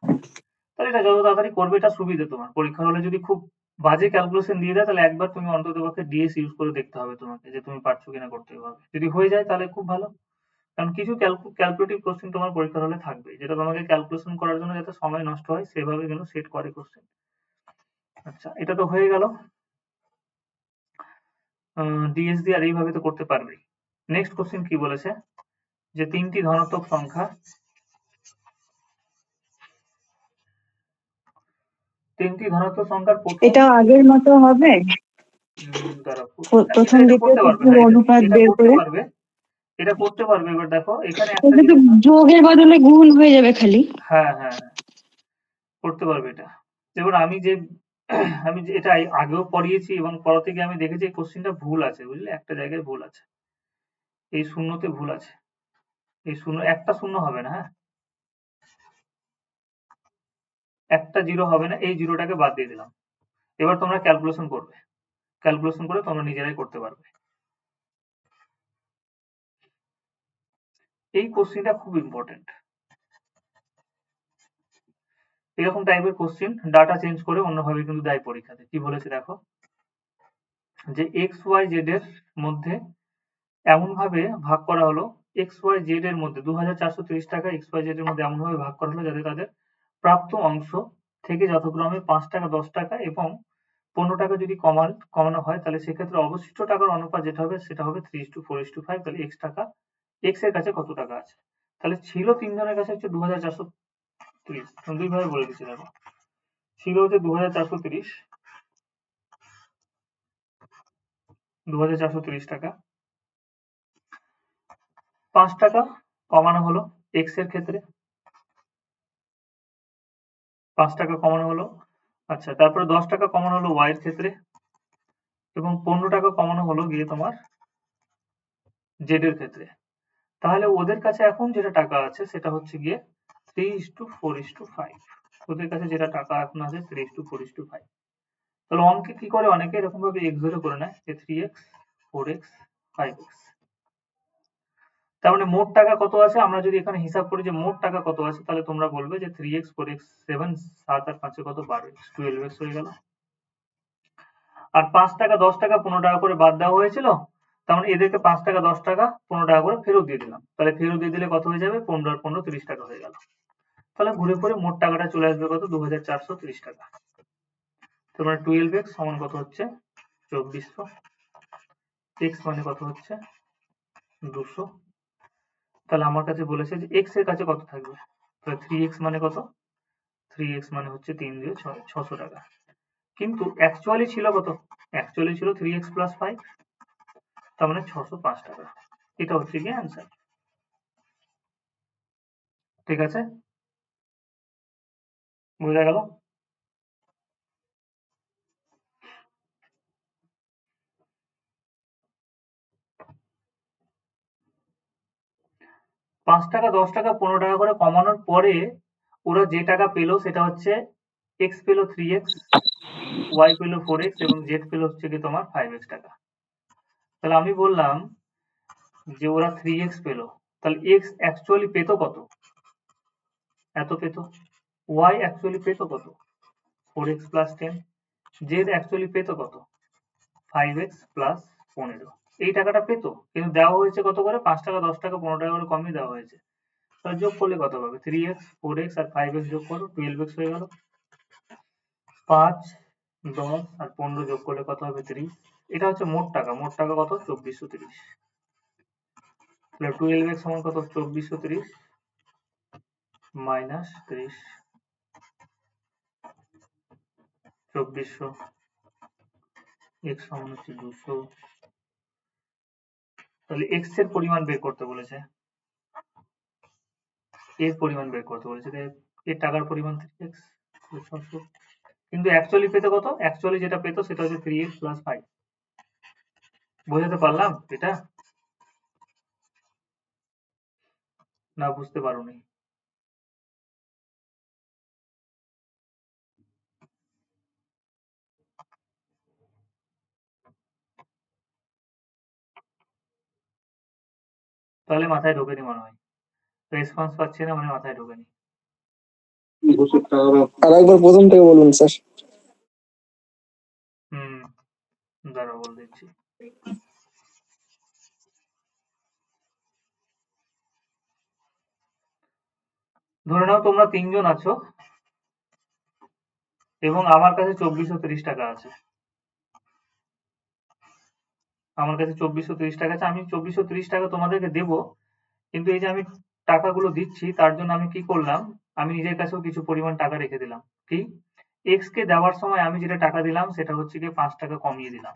তাহলে এটা যত তাড়াতাড়ি করবে এটা সুবিধা তোমার। পরীক্ষার হলে যদি খুব বাজে ক্যালকুলেশন দিয়ে দেয় তাহলে একবার তুমি অন্ততপক্ষে ডিএস ইউজ করে দেখতে হবে তোমাকে, যে তুমি পারছো কিনা করতে হবে। যদি হয়ে যায় তাহলে খুব ভালো, কারণ কিছু ক্যালকুলেটিভ কোশ্চেন তোমার পরীক্ষার হলে থাকবে, যেটা তোমাকে ক্যালকুলেশন করার জন্য যাতে সময় নষ্ট হয় সেভাবে কিন্তু সেট করে কোশ্চেন। আচ্ছা এটা তো হয়ে গেল, ডিএস দিয়ে আর এইভাবে তো করতে পারবেই। নেক্সট কোশ্চেন কি বলেছে, যে তিনটি ধনাত্মক সংখ্যা, তিনটি ধনাত্মক সংখ্যার প্রথম, এটা আগের মতো হবে, দাঁড়াও, প্রথম এটা দ্বিতীয় করতে পারবে, তৃতীয় হ্যাঁ অনুপাত এটা বের করতে করে। পারবে, এটা করতে পারবে। এবার দেখো এখানে একটা এটা তো জিনিস, যোগের বদলে গুণ হয়ে যাবে খালি। হ্যাঁ হ্যাঁ হ্যাঁ, করতে পারবে এটা। এবার আমি যে এটা আগেও পড়িয়েছি এবং পড়াতে গিয়ে আমি দেখেছি এই কোশ্চেনটা ভুল আছে, বুঝলে, একটা জায়গায় ভুল আছে, এই শূন্যতে ভুল আছে, এই শূন্য একটা শূন্য হবে না, হ্যাঁ একটা জিরো হবে না, এই জিরোটাকে বাদ দিয়ে দিলাম। এবার তোমরা ক্যালকুলেশন করবে, ক্যালকুলেশন করে তোমরা নিজেরাই করতে পারবে। এই কোশ্চেনটা খুব ইম্পর্টেন্ট। এরকম টাইপের কোশ্চেন ডাটা চেঞ্জ করে অন্যভাবে কিন্তু দেয় পরীক্ষাতে। কি বলেছে দেখো, যে এক্স ওয়াই জেড এর মধ্যে এমন ভাবে ভাগ করা হলো, এক্স ওয়াই জেড এর মধ্যে 2430 টাকা এক্স ওয়াই জেড এর মধ্যে এমন ভাবে ভাগ করা হলো যাতে তাদের প্রাপ্ত অংশ থেকে যথাক্রমে 5 টাকা, 10 টাকা এবং 15 টাকা যদি কমানো হয় তাহলে সেক্ষেত্রে অবশিষ্ট টাকার অনুপাত যেটা হবে সেটা হবে 3:4:5। তাহলে এক্স টাকা, এক্স এর কাছে কত টাকা আছে, তাহলে ছিল তিনজনের কাছে হচ্ছে 2430, দুই ভাবে বলে দিচ্ছি দেখো, ছিল হচ্ছে 2430, 2430 টাকা, 5 টাকা কমানো হলো এক্স এর ক্ষেত্রে, 5 টাকা কমানো হলো। আচ্ছা, তারপরে 10 টাকা কমানো হলো ওয়াই এর ক্ষেত্রে, এবং 15 টাকা কমানো হলো গিয়ে তোমার জেড এর ক্ষেত্রে। তাহলে ওদের কাছে এখন যেটা টাকা আছে সেটা হচ্ছে গিয়ে 3:4:5। ওদের কাছে যেটা টাকা এখন আছে 3:4:5। তাহলে অঙ্কে কি করে অনেকে এরকম ভাবে x ধরে করে নেয় যে 3x 4x 5x। তার মানে মোট টাকা কত আছে, আমরা যদি এখানে হিসাব করি যে মোট টাকা কত আছে, তাহলে তোমরা বলবে যে 3x 4x 7, 7 আর 5 কত 12x 12x হয়ে গেল। আর 5 টাকা 10 টাকা 15 টাকা করে বাদ দেওয়া হয়েছিল, তার মানে এদেরকে 5 টাকা 10 টাকা 15 টাকা করে ফেরত দিয়ে দিলাম। তাহলে ফেরত দিয়ে দিলে কত হয়ে যাবে, 15 আর 15 30 টাকা হয়ে গেল। তাহলে ঘুরে ফিরে মোট টাকাটা চলে আসবে কত, 2430 টাকা। তার মানে 12x সমান কত হচ্ছে 2400, x মানে কত হচ্ছে 200। তাহলে আমার কাছে বলেছে যে x এর কাছে কত থাকবে, তাহলে 3x মানে কত, 3x মানে হচ্ছে 3 দিয়ে 600 টাকা। কিন্তু অ্যাকচুয়ালি ছিল কত, অ্যাকচুয়ালি ছিল 3x + 5, তার মানে 605 টাকা। এটা হচ্ছে কি অ্যান্সার। ঠিক আছে, বোঝা গেল? পাঁচ টাকা 10 টাকা 15 টাকা করে কমানোর পরে ওরা যে টাকা পেলো সেটা হচ্ছে x পেলো 3x, y পেলো 4x এবং z পেলো হচ্ছে কি তোমার 5x টাকা। তাহলে আমি বললাম যে ওরা 3x পেলো, তাহলে x অ্যাকচুয়ালি পেতো কত, এত পেতো। y অ্যাকচুয়ালি পেতো কত, 4x + 10। z অ্যাকচুয়ালি পেতো কত, 5x + 15। এই টাকাটা পেতো, কিন্তু দেওয়া হয়েছে কত করে, 5 টাকা 10 টাকা 15 টাকা করে কমই দেওয়া হয়েছে। তাহলে যোগ করলে কত পাবে, 3x 4x আর 5x যোগ করো 12x হয়ে গেল। 5 10 আর 15 যোগ করলে কত হবে 30। এটা হচ্ছে মোট টাকা, মোট টাকা কত 2430। তাহলে 12x সমান কত 2430 মাইনাস 30, 2400 x সমান হচ্ছে 200। তাহলে x এর পরিমাণ বের করতে বলেছে, এর পরিমাণ বের করতে বলেছে, এর টাকার পরিমাণ 3x 600। কিন্তু অ্যাকচুয়ালি পেতে কত, অ্যাকচুয়ালি যেটা পেতো সেটা হচ্ছে 3x + 5। বোঝাতে পারলাম এটা, না বুঝতে পারোনি? তাহলে মাথায় ঢোকেনি মনে হয়, রেসপন্স পাচ্ছি না মানে মাথায় ঢোকেনি। আরেকবার প্রথম থেকে বলুন স্যার। হুম, দাঁড়াও বলে দিচ্ছি। ধরে নাও তোমরা 3 জন আছো এবং আমার কাছে 2430 টাকা আছে। আমার কাছে 2430 টাকা আছে, আমি 2430 টাকা তোমাদেরকে দেবো। কিন্তু এই যে আমি টাকাগুলো দিচ্ছি তার জন্য আমি কি করলাম, আমি নিজের কাছেও কিছু পরিমাণ টাকা রেখে দিলাম। কি, x কে দেওয়ার সময় আমি যেটা টাকা দিলাম সেটা হচ্ছে গিয়ে 5 টাকা কমিয়ে দিলাম,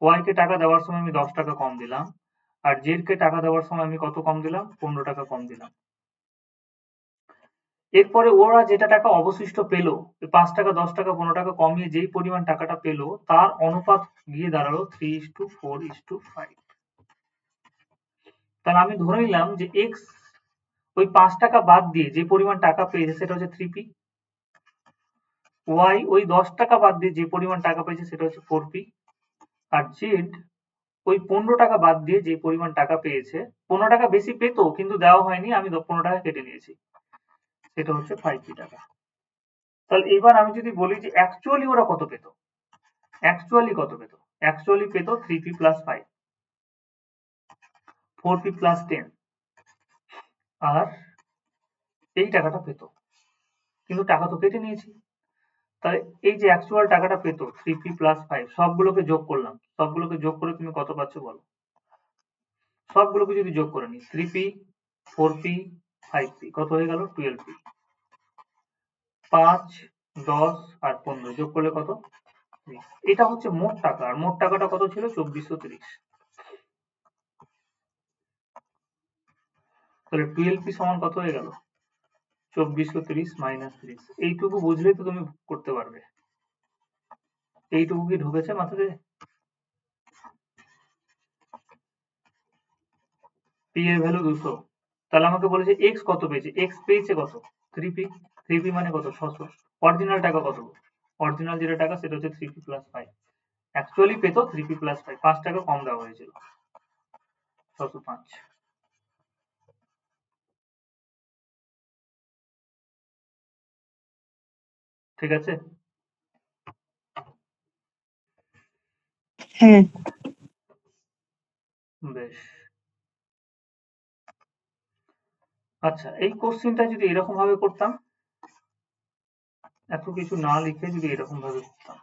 y কে টাকা দেওয়ার সময় আমি 10 টাকা কম দিলাম, আর z কে টাকা দেওয়ার সময় আমি কত কম দিলাম, 15 টাকা কম দিলাম। এরপরে ওরা যেটা টাকা অবশিষ্ট পেলো, 5 টাকা 10 টাকা 15 টাকা কমিয়ে যেই পরিমাণ টাকাটা পেলো তার অনুপাত গিয়ে দাঁড়ালো 3:4:5। তাহলে আমি ধরে নিলাম যে x ওই 5 টাকা বাদ দিয়ে যে পরিমাণ টাকা পেয়েছে সেটা হচ্ছে 3p, y ওই 10 টাকা বাদ দিয়ে যে পরিমাণ টাকা পেয়েছে সেটা হচ্ছে 4p, আর z ওই 15 টাকা বাদ দিয়ে যে পরিমাণ টাকা পেয়েছে, 15 টাকা বেশি পেতো কিন্তু দেওয়া হয়নি, আমি 15 টাকা কেটে নিয়েছি, সেটা হচ্ছে 5p টাকা। তাহলে এবার আমি যদি বলি যে অ্যাকচুয়ালি ওরা কত পেতো, অ্যাকচুয়ালি কত পেতো, অ্যাকচুয়ালি পেতো 3p + 5, 4p + 10 আর এই টাকাটা পেতো, কিন্তু টাকা তো কেটে নিয়েছি। তাহলে এই যে অ্যাকচুয়াল টাকাটা পেতো 3p + 5, সবগুলোকে যোগ করলাম, সবগুলোকে যোগ করে তুমি কত পাচ্ছ বলো, সবগুলোকে যদি যোগ করে নিই 3p 4p 5p কত হয়ে গেল 12p। 5 10 আর 15 যোগ করলে কত, এটা হচ্ছে মোট টাকা, আর মোট টাকাটা কত ছিল 2430। তাহলে 12p সমান কত হয়ে গেল? 2430 মাইনাস 30। এইটুকু বুঝলেই তো তুমি করতে পারবে। এইটুকু কি ঢুকেছে মাথাতে? p এর ভ্যালু 200। তাহলে আমাকে বলেছে x কত পেয়েছে? x পেয়েছে কত? 3p। 3p মানে কত? 600। অরিজিনাল টাকা কত? অরিজিনাল যেটা টাকা সেটা হচ্ছে 3p প্লাস 5। অ্যাকচুয়ালি পেতো 3p প্লাস 5, 5 টাকা কম দেওয়া হয়েছিল, 605। ঠিক আছে? হ্যাঁ। বেশ। আচ্ছা, এই কোশ্চেনটা যদি এরকম ভাবে করতাম, এত কিছু না লিখে যদি এরকম ভাবে করতাম,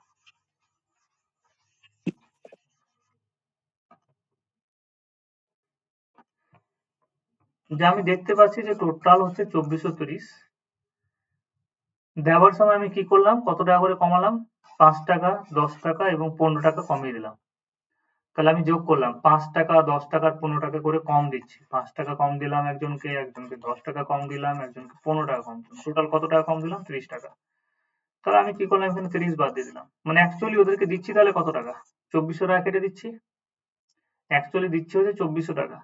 যে আমি দেখতে পাচ্ছি যে টোটাল হচ্ছে 2430। দেওয়ার সময় আমি কি করলাম? কত টাকা করে কমালাম? 5 টাকা, 10 টাকা এবং 15 টাকা কমিয়ে দিলাম। তাহলে আমি যোগ করলাম 5 টাকা, 10 টাকা আর 15 টাকা করে কম দিচ্ছি। 5 টাকা কম দিলাম একজনকে, একজনকে 10 টাকা কম দিলাম, একজনকে 15 টাকা কম দিলাম। টোটাল কত টাকা কম দিলাম? 30 টাকা। তাহলে আমি কি করলাম? এখানে 30 বাদ দিয়ে দিলাম। মানে অ্যাকচুয়ালি ওদেরকে দিচ্ছি তাহলে কত টাকা? 2400 টাকা কেটে দিচ্ছি। অ্যাকচুয়ালি দিচ্ছি হচ্ছে 2400 টাকা।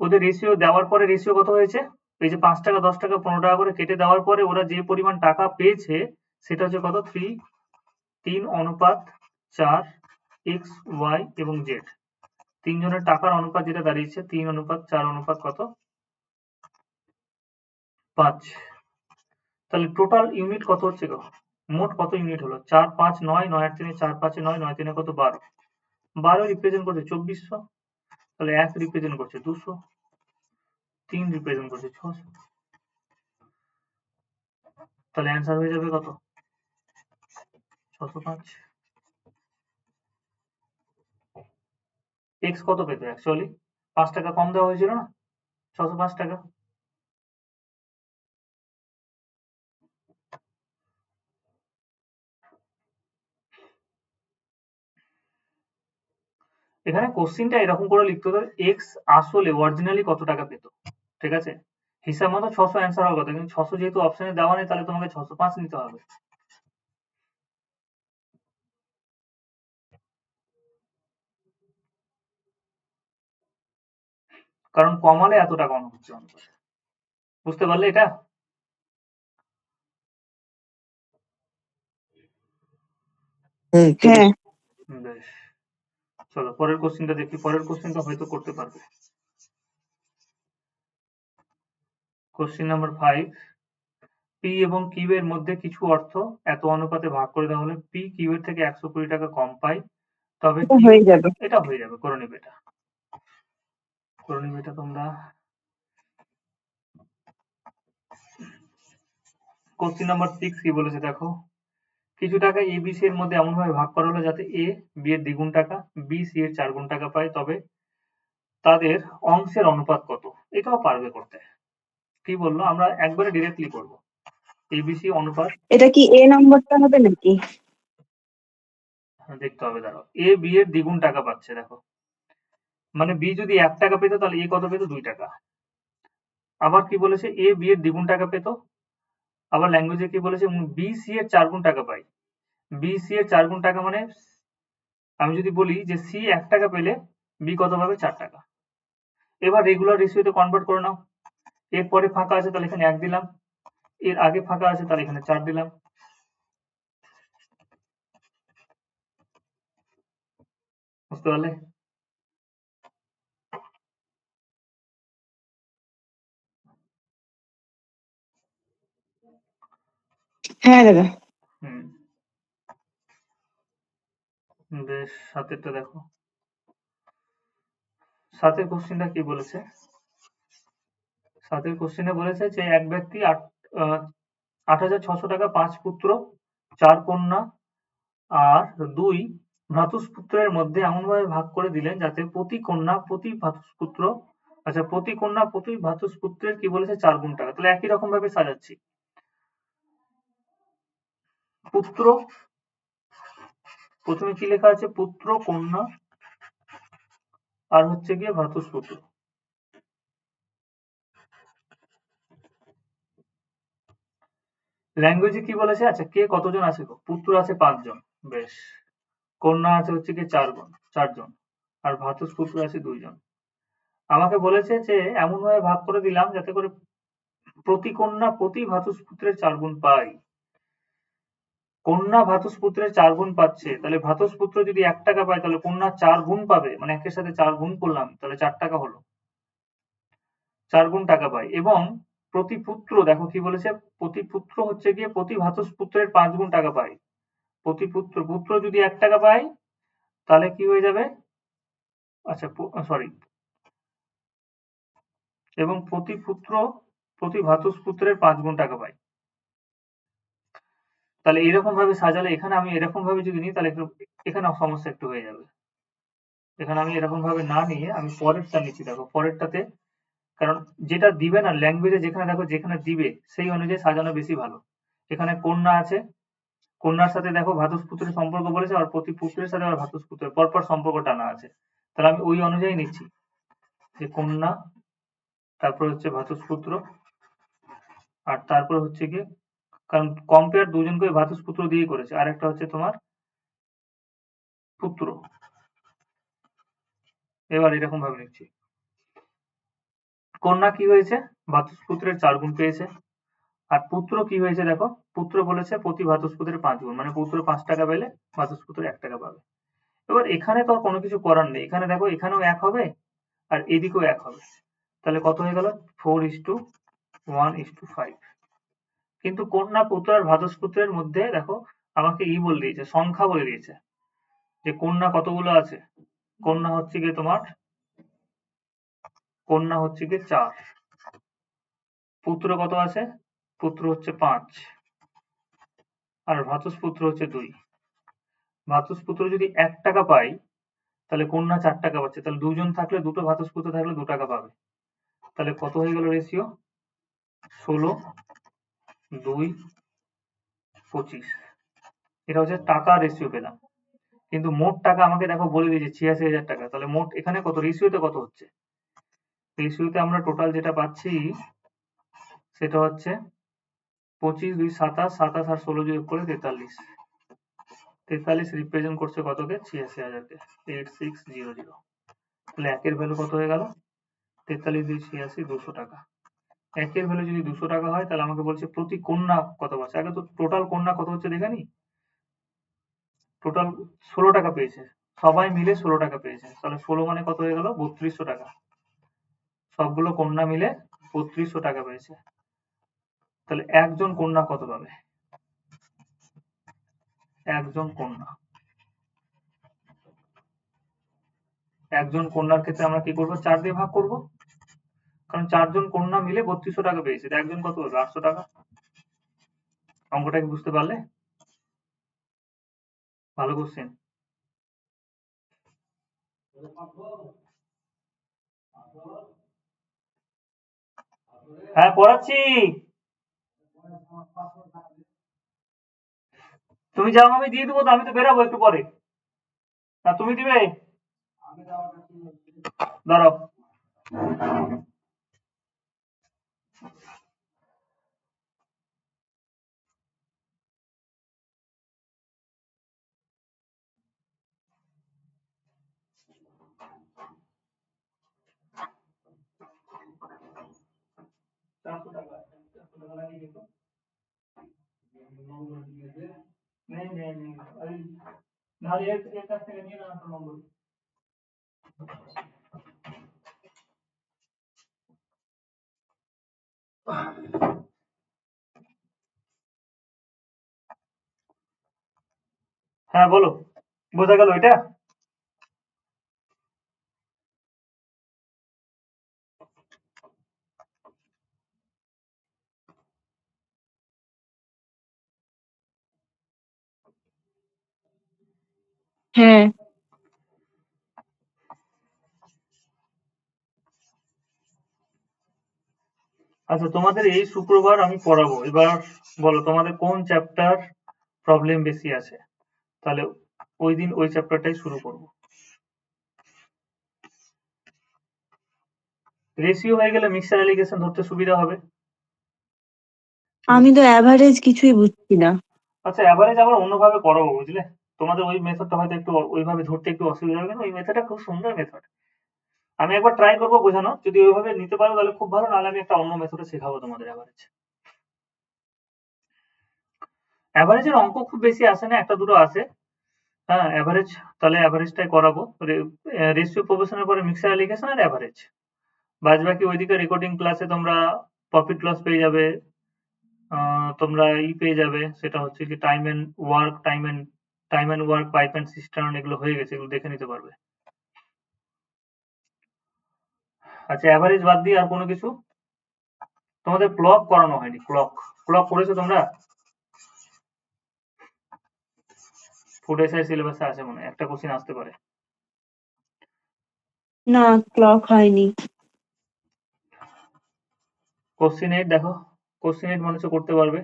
ওদের রেশিও দেওয়ার পরে রেশিও কত হয়েছে? এই যে 5 টাকা, 10 টাকা, 15 টাকা করে কেটে দেওয়ার পরে ওরা যে পরিমাণ টাকা পেয়েছে সেটা হচ্ছে কত? 3:4 x, y এবং z। তিনজনের টাকার অনুপাত যেটা দাঁড়িয়েছে 3:4 কত? 5। তাহলে টোটাল ইউনিট কত হচ্ছে গো? মোট কত ইউনিট হলো? 4, 5, 9, 9 আর 3 4, 5 9, 9 3 কত? 12। 12 রিপ্রেজেন্ট করছে 2400। তাহলে 1 রিপ্রেজেন্ট করছে 200, 3 রিপ্রেজেন্ট করছে 600। তাহলে অ্যান্সার হয়ে যাবে কত? 605। এক্স কত পেতো? অ্যাকচুয়ালি 5 টাকা কম দেওয়া হয়েছিল না? 605 টাকা। এখানে কোশ্চিনটা এরকম করে লিখতে হতো, এক্স আসলে অরিজিনালি কত টাকা পেত। ঠিক আছে? হিসাব মতো 600 অ্যান্সার হওয়ার কথা, কিন্তু 600 যেহেতু অপশনে দেওয়া নেই তাহলে তোমাকে 605 নিতে হবে। কারণ কমালে এত টাকা অন হচ্ছে অনুপাতে। বুঝতে পারলে এটা? হ্যাঁ। বেশ, চলো পরের কোশ্চিনটা দেখি। পরের কোশ্চিনটা হয়তো করতে পারবে। Question number 5। পি এবং কিউ এর মধ্যে কিছু অর্থ এত অনুপাতে ভাগ করে দেওয়া হলে পি কিউ এর থেকে 120 টাকা কম পায়, তবে এটা কিউ। হয়ে যাবে। এটা হয়ে যাবে, করে নিবে এটা। করে নিবে এটা তোমরা। কোশ্চিন নাম্বার 6 কি বলেছে দেখো। কিছু টাকা এ বি সি এর মধ্যে এমন ভাবে ভাগ করা হলো যাতে এ বি এর দ্বিগুণ টাকা, বি সি এর 4 গুণ টাকা পায়, তবে তাদের অংশের অনুপাত কত? এটাও পারবে করতে। কি বললো? আমরা একবারে ডিরেক্টলি করব। এবিসি অনুপাত এটা কি এ নম্বরটা হবে নাকি? দেখতে হবে, দাঁড়াও। এ বি এর দ্বিগুণ টাকা পাচ্ছে, দেখো। মানে বি যদি 1 টাকা পেত তাহলে এ কত পেত? 2 টাকা। আবার কি বলেছে? এ বি এর দ্বিগুণ টাকা পেত। আবার ল্যাঙ্গুয়েজে কি বলেছে? বি সি এর 4 গুণ টাকা পায়। বি সি এর 4 গুণ টাকা মানে আমি যদি বলি যে সি 1 টাকা পেলে বি কত পাবে? 4 টাকা। এবার রেগুলার রেশিওতে কনভার্ট করে নাও। এর পরে ফাঁকা আছে তাহলে এখানে 1 দিলাম, এর আগে ফাঁকা আছে তাহলে এখানে 4 দিলাম। বুঝতে পারলে? হ্যাঁ দাদা। হুম, বেশ। 7 দেখো। 7 কোশ্চেনটা কি বলেছে? 7 কোশ্চেনে বলেছে যে এক ব্যক্তি 8,600 টাকা 5 পুত্র, 4 কন্যা আর 2 ভ্রাতুষ্পুত্রের মধ্যে এমনভাবে ভাগ করে দিলেন যাতে প্রতি কন্যা প্রতি ভ্রাতুষ্পুত্র, আচ্ছা প্রতি কন্যা প্রতি ভ্রাতুষ্পুত্রের কি বলেছে? 4 গুণ টাকা। তাহলে একই রকম ভাবে সাজাচ্ছি। পুত্র, প্রথমে কি লেখা আছে? পুত্র, কন্যা আর হচ্ছে গিয়ে ভ্রাতুষ্পুত্র। ল্যাঙ্গুয়েজে কি বলেছে? আচ্ছা, কে কতজন আছে গো? পুত্র আছে 5 জন, বেশ। কন্যা আছে হচ্ছে কি 4 জন, আর ভ্রাতুষ্পুত্র আছে 2 জন। আমাকে বলেছে যে এমন ভাবে ভাগ করে দিলাম যাতে করে প্রতি কন্যা প্রতি ভ্রাতুষ্পুত্রের 4 গুণ পাই। কন্যা ভ্রাতুষ্পুত্রের 4 গুণ পাচ্ছে, তাহলে ভ্রাতুষ্পুত্র যদি 1 টাকা পায় তাহলে কন্যা 4 গুণ পাবে, মানে একের সাথে 4 গুণ করলাম তাহলে 4 টাকা হলো, 4 গুণ টাকা পায়। এবং প্রতি পুত্র দেখো কি বলেছে, প্রতি পুত্র হচ্ছে গিয়ে প্রতি ভ্রাতুষ্পুত্রের 5 গুণ টাকা পায়। প্রতি পুত্র যদি 1 টাকা পায় তাহলে কি হয়ে যাবে? আচ্ছা, সরি, এবং প্রতি পুত্র প্রতি ভ্রাতুষ্পুত্রের 5 গুণ টাকা পায়। তাহলে এরকম ভাবে সাজালে, এখানে আমি এরকম ভাবে যদি নিই তাহলে একটু এখানে সমস্যা একটু হয়ে যাবে। এখানে আমি এরকম ভাবে না নিয়ে আমি পরেরটা নিচ্ছি। দেখো পরেরটাতে, কারণ যেটা দিবে না ল্যাঙ্গুয়েজে, যেখানে দেখো যেখানে দিবে সেই অনুযায়ী সাজানো বেশি ভালো। এখানে কন্যা আছে, কন্যার সাথে দেখো ভ্রাতুষ্পুত্রের সম্পর্ক বলেছে, আর প্রতি পুত্রের সাথে আবার ভ্রাতুষ্পুত্রের পরপর সম্পর্ক টানা আছে। তাহলে আমি ওই অনুযায়ী নিচ্ছি যে কন্যা, তারপর হচ্ছে ভ্রাতুষ্পুত্র, আর তারপর হচ্ছে কি, কারণ কম্পেয়ার দুজনকে ভ্রাতুষ্পুত্র দিয়ে করেছে, আর একটা হচ্ছে তোমার পুত্র। এবার এরকম ভাবে নিচ্ছি, কন্যা কি হয়েছে? ভ্রাতুষ্পুত্রের 4 গুণ পেয়েছে। আর পুত্র কি হয়েছে দেখো, পুত্র বলেছে প্রতি ভ্রাতুষ্পুত্রের 5 গুণ, মানে পুত্র 5 টাকা পেলে ভ্রাতুষ্পুত্র 1 টাকা পাবে। এবার এখানে তো আর কোনো কিছু করার নেই, এখানে দেখো এখানেও 1 হবে আর এদিকেও 1 হবে, তাহলে কত হয়ে গেল? 4:1:5। কিন্তু কন্যা, পুত্র আর ভ্রাতুষ্পুত্রের মধ্যে দেখো আমাকে বলে দিয়েছে, সংখ্যা বলে দিয়েছে যে কন্যা কতগুলো আছে। কন্যা হচ্ছে গিয়ে তোমার 4, পুত্র কত আছে? পুত্র হচ্ছে 5, আর ভ্রাতুষ্পুত্র হচ্ছে 2। ভ্রাতুষ্পুত্র যদি 1 টাকা পায় তাহলে কন্যা 4 টাকা পাচ্ছে, তাহলে 2 জন থাকলে, দুটো ভ্রাতুষ্পুত্র থাকলে 2 টাকা পাবে। তাহলে কত হয়ে গেল রেশিও? 16, 2, 25। এটা হচ্ছে টাকা রেশিও পেলাম। কিন্তু মোট টাকা আমাকে দেখো বলে দিয়েছে 86,000 টাকা। তাহলে মোট এখানে কত রেশিওতে কত হচ্ছে? রেশিওতে আমরা টোটাল যেটা পাচ্ছি সেটা হচ্ছে 25, 2, 27, 27 আর 16 যোগ করে 43। 43 রিপ্রেজেন্ট করছে কতকে? 86,000 কে। 8600। তাহলে একের ভ্যালু কত হয়ে গেল? 43, 2, 86, 200 টাকা। একের ভ্যালু যদি 200 টাকা হয় তাহলে আমাকে বলছে প্রতি কন্যা কত পাচ্ছে। আগে তো টোটাল কন্যা কত হচ্ছে দেখে নি। টোটাল 16 টাকা পেয়েছে, সবাই মিলে 16 টাকা পেয়েছে। তাহলে 16 মানে কত হয়ে গেল? 3200 টাকা। সবগুলো কন্যা মিলে 3200 টাকা পেয়েছে। তাহলে একজন কন্যা কত পাবে? একজন কন্যার ক্ষেত্রে আমরা কি করব? 4 দিয়ে ভাগ করব, কারণ 4 জন কন্যা মিলে 3200 টাকা পেয়েছে। একজন কত পাবে? 800 টাকা। অঙ্কটা কি বুঝতে পারলে? ভালো কোশ্চেন। হ্যাঁ, পড়াচ্ছি। তুমি যাও, আমি দিয়ে দেবো তো, আমি তো বেরাবো একটু পরে। না, তুমি দিবে? দাঁড়াও। नहीं नहीं नहीं, अरे नाले एक काछ থেকে নিয়ে নাও একটা নম্বর। হ্যাঁ বলো, বোঝা গেল এটা? হ্যাঁ। আচ্ছা, তোমাদের এই শুক্রবার আমি পড়াবো। এবার বলো তোমাদের কোন চ্যাপ্টার প্রবলেম বেশি আছে, তাহলে ওই দিন ওই চ্যাপ্টারটাই শুরু করব। রেশিও হয়ে গেলে মিক্সচার অ্যালিগেশন ধরতে সুবিধা হবে। আমি তো অ্যাভারেজ কিছুই বুঝছি না। আচ্ছা, অ্যাভারেজ আবার অন্যভাবে করাবো, বুঝলে? তোমাদের ওই মেথডটা হয়তো একটু ওইভাবে ধরতে একটু অসুবিধা হবে, কিন্তু ওই মেথডটা খুব সুন্দর মেথড। আমি একবার ট্রাই করবো বোঝানো, যদি ওইভাবে নিতে পারো তাহলে খুব ভালো, নাহলে আমি একটা অন্য মেথডে শেখাবো তোমাদের অ্যাভারেজ। অ্যাভারেজের অঙ্ক খুব বেশি আসে না, একটা দুটো আসে। হ্যাঁ, অ্যাভারেজ, তাহলে অ্যাভারেজটাই করাবো। রেশিও প্রপোর্শনের পরে মিক্সার অ্যালিগেশন আর অ্যাভারেজ। বাদ বাকি ওইদিকে রেকর্ডিং ক্লাসে তোমরা প্রফিট লস পেয়ে যাবে, তোমরা পেয়ে যাবে, সেটা হচ্ছে কি time and work, pipe and cisterns, এগুলো হয়ে গেছে, এগুলো দেখে নিতে পারবে। আচ্ছা, অ্যাভারেজ বাদ দিয়ে আর কোনো কিছু? তোমাদের ক্লক করানো হয়নি। ক্লক করেছো তোমরা? ফুড এসআই সিলেবাসে আছে মনে হয়, একটা কোশ্চেন আসতে পারে। না, ক্লক হয়নি। কোশ্চেন 8 দেখো, কোশ্চেন 8 মনে হচ্ছে করতে পারবে।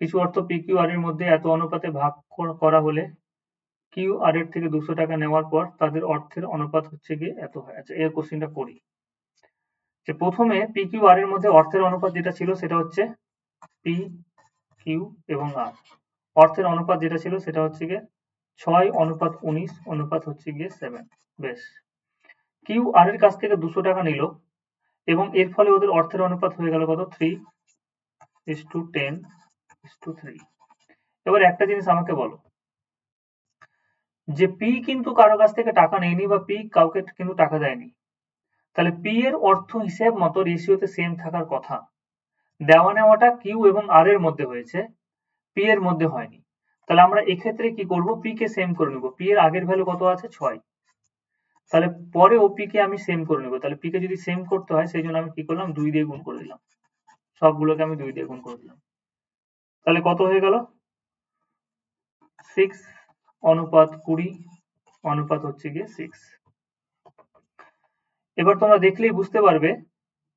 কিছু অর্থ পি কিউ আর এর মধ্যে এত অনুপাতে ভাগ করা হলে কিউ আর এর থেকে 200 টাকা নেওয়ার পর তাদের অর্থের অনুপাত হচ্ছে গিয়ে এত হয়। আচ্ছা, এই কোশ্চেনটা করি। যে প্রথমে পি কিউ আর এর মধ্যে অর্থের অনুপাত যেটা ছিল সেটা হচ্ছে পি কিউ এবং আর। অর্থের অনুপাত যেটা ছিল সেটা হচ্ছে গিয়ে 6:19 অনুপাত হচ্ছে গিয়ে 7। বেশ, কিউ আর এর কাছ থেকে 200 টাকা নিল এবং এর ফলে ওদের অর্থের অনুপাত হয়ে গেল কত? 3:10:3। এবার একটা জিনিস আমাকে বলো, যে পি কিন্তু কারো কাছ থেকে টাকা নেয়নি বা পি কাউকে কিন্তু টাকা দেয়নি, তাহলে পি এর অর্থ হিসেব মতো রেশিওতে সেম থাকার কথা। দেওয়া নেওয়াটা কিউ এবং আর এর মধ্যে হয়েছে, পি এর মধ্যে হয়নি। তাহলে আমরা এক্ষেত্রে কি করব? পি কে সেম করে নেব। পি এর আগের ভ্যালু কত আছে? 6। তাহলে পরে ও পি কে আমি সেম করে নেব। তাহলে পি কে যদি সেম করতে হয় সেই জন্য আমি কি করলাম? 2 দিয়ে গুণ করে দিলাম। সবগুলোকে আমি 2 দিয়ে গুণ করে দিলাম। তাহলে কত হয়ে গেল? 6:20 অনুপাত হচ্ছে গিয়ে 6। এবার তোমরা দেখলেই বুঝতে পারবে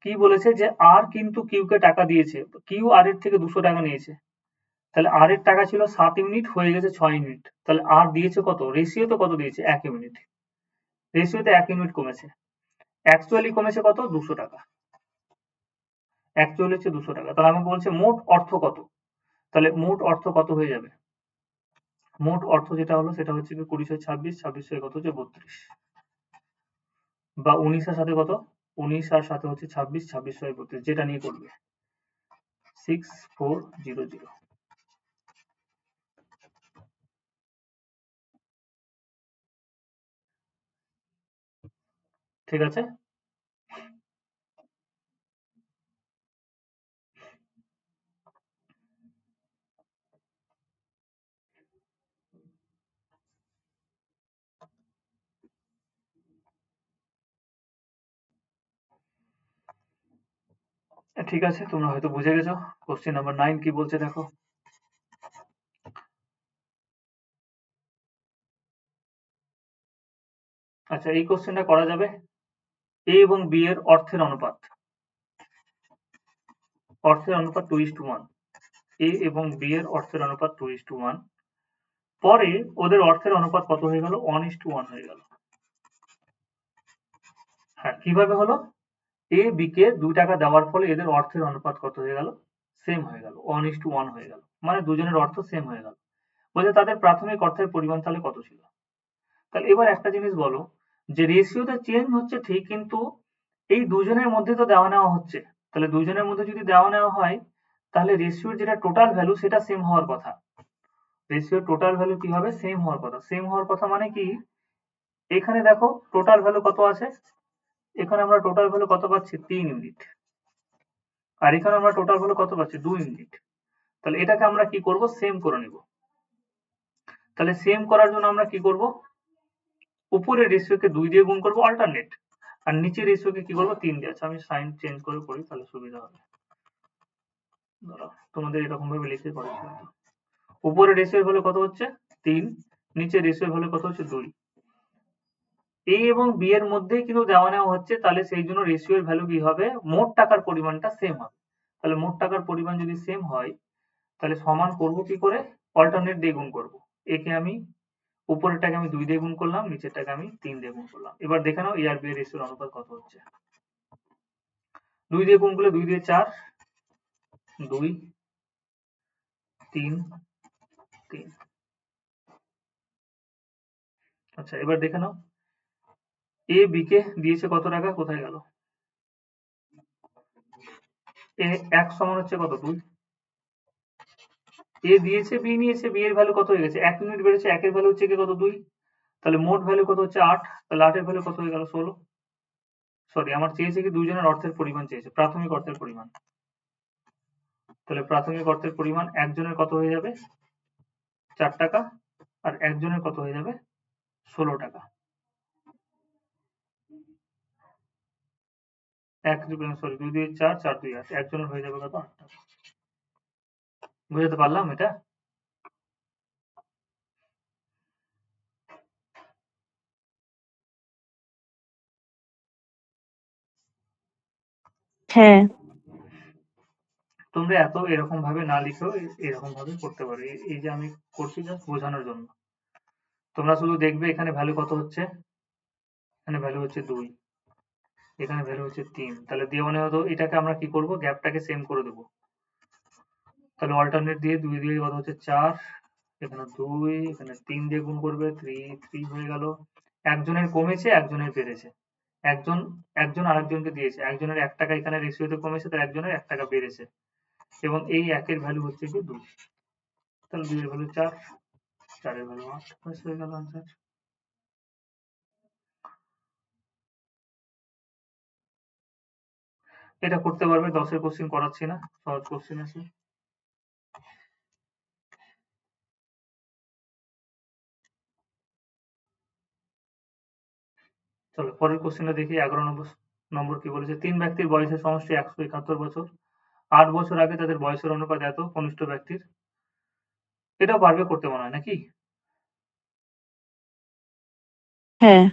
কি বলেছে, যে আর কিন্তু কিউ কে টাকা দিয়েছে, কিউ আর এর থেকে 200 টাকা নিয়েছে। তাহলে আর এর টাকা ছিল 7 ইউনিট, হয়ে গেছে 6 ইউনিট। তাহলে আর দিয়েছে কত? রেশিওতে কত দিয়েছে? 1 ইউনিট। রেশিওতে 1 ইউনিট কমেছে। অ্যাকচুয়ালি কমেছে কত? 200 টাকা। অ্যাকচুয়ালি হচ্ছে 200 টাকা। তাহলে আমাকে বলছে মোট অর্থ কত? তাহলে মোট অর্থ কত হয়ে যাবে? মোট অর্থ যেটা হলো সেটা হচ্ছে কি 20/26, 26 কত হচ্ছে 32, বা 19 এর সাথে কত? 19 আর সাথে হচ্ছে 26, 26/32, যেটা নিয়ে করবে 6400। ঠিক আছে? ঠিক আছে, তোমরা হয়তো বুঝে গেছো। কোশ্চেন নাম্বার 9 কি বলছে দেখো। আচ্ছা, এই কোশ্চেনটা করা যাবে। এ এবং বি এর অর্থের অনুপাত 2:1। এ এবং বি এর অর্থের অনুপাত 2:1। পরে ওদের অর্থের অনুপাত কত হয়ে গেল? 1:1 হয়ে গেল। হ্যাঁ, কিভাবে হলো? এ বি কে 2 টাকা দেওয়ার ফলে এদের অর্থের অনুপাত কত হয়ে গেল? সেম হয়ে গেল, 1:1 হয়ে গেল। মানে দুজনের অর্থ সেম হয়ে গেল। বলছে তাদের প্রাথমিক অর্থের পরিমাণ তাহলে কত ছিল? তাহলে এবার একটা জিনিস বলো, যে রেশিওতে চেঞ্জ হচ্ছে ঠিক, কিন্তু এই দুজনের মধ্যে তো দেওয়া নেওয়া হচ্ছে। তাহলে দুজনের মধ্যে যদি দেওয়া নেওয়া হয়, তাহলে রেশিওর যেটা টোটাল ভ্যালু সেটা সেম হওয়ার কথা। রেশিওর টোটাল ভ্যালু কি হবে? সেম হওয়ার কথা। সেম হওয়ার কথা মানে কি? এখানে দেখো টোটাল ভ্যালু কত আছে? এখানে আমরা টোটাল ভ্যালু কত পাচ্ছি? 3 ইউনিট। আর এখানে আমরা টোটাল ভ্যালু কত পাচ্ছি? 2 ইউনিট। তাহলে এটাকে আমরা কি করব? সেম করে নেব। তাহলে সেম করার জন্য আমরা কি করব? উপরের রেশিওকে 2 দিয়ে গুণ করব অল্টারনেট, আর নিচের রেশিওকে কি করব? 3 দিয়ে। আচ্ছা, আমি সাইন চেঞ্জ করে করি তাহলে সুবিধা হবে। দাঁড়াও, তোমাদের এরকম ভাবে লিখে করেছি হয়তো। উপরের রেশিওর ভ্যালু কত হচ্ছে? 3, নিচের রেশিওর ভ্যালু কত হচ্ছে? 2। এ এবং বি এর মধ্যেই কিন্তু দেওয়া নেওয়া হচ্ছে, তাহলে সেই জন্য রেশিওর ভ্যালু কি হবে? মোট টাকার পরিমাণটা সেম হবে। তাহলে মোট টাকার পরিমাণ যদি সেম হয়, তাহলে সমান করব কি করে? অল্টারনেট দিয়ে গুণ করব। একে আমি উপরেরটাকে আমি 2 দিয়ে গুণ করলাম, নিচেরটাকে আমি 3 দিয়ে গুণ করলাম। এবার দেখে নাও এ আর বি এর রেশিওর অনুপাত কত হচ্ছে। 2 দিয়ে গুণ করলে 2 দিয়ে 4, 2, 3 3। আচ্ছা এবার দেখে নাও এ বি কে দিয়েছে কত টাকা, কোথায় গেল? এ 1 সমান হচ্ছে কত 2, এ দিয়েছে বি নিয়েছে, বি এর ভ্যালু কত হয়ে গেছে 1 ইউনিট বেড়েছে, 1 এর ভ্যালু হচ্ছে কি কত 2, তাহলে মোট ভ্যালু কত হচ্ছে 8, তাহলে 8 এর ভ্যালু কত হয়ে গেল 16। সরি আমার চেয়েছে কি দুইজনের অর্থের পরিমাণ চেয়েছে, প্রাথমিক অর্থের পরিমাণ। তাহলে প্রাথমিক অর্থের পরিমাণ একজনের কত হয়ে যাবে 4 টাকা আর একজনের কত হয়ে যাবে 16 টাকা। সরি 2 দিয়ে 4, 4 2 8, একজনের হয়ে যাবে কত 8 টাকা। বুঝাতে পারলাম এটা? হ্যাঁ। তোমরা এত এরকম ভাবে না লিখেও এরকম ভাবে করতে পারো। এই যে আমি করছি জাস্ট বোঝানোর জন্য। তোমরা শুধু দেখবে এখানে ভ্যালু কত হচ্ছে, এখানে ভ্যালু হচ্ছে 2, এখানে ভ্যালু হচ্ছে 3, তাহলে দিয়ে মানে হতো এটাকে আমরা কি করব, গ্যাপটাকে সেম করে দেবো। তাহলে অল্টারনেট দিয়ে 2 দিয়ে কত হচ্ছে 4, এখানে 2, এখানে 3 দিয়ে গুণ করবে 3 হয়ে গেল। একজনের কমেছে একজনের বেড়েছে, একজন আরেকজনকে দিয়েছে, একজনের 1 টাকা এখানে রেশিওতে কমেছে, তার একজনের 1 টাকা বেড়েছে এবং এই 1 এর ভ্যালু হচ্ছে কি 2, তাহলে 2 এর ভ্যালু 4, 4 এর ভ্যালু 8, ব্যাস হয়ে গেল आंसर। এটা করতে পারবে, 10 এর কোশ্চেন করাচ্ছি না, সহজ কোশ্চেন আছে। চলো পরের কোশ্চেনটা দেখি। 11 নম্বর কি বলেছে, 3 ব্যক্তির বয়সের সমষ্টি 171 বছর, 8 বছর আগে তাদের বয়সের অনুপাত এত কনিষ্ঠ ব্যক্তির। এটাও পারবে করতে মনে হয় নাকি? হ্যাঁ।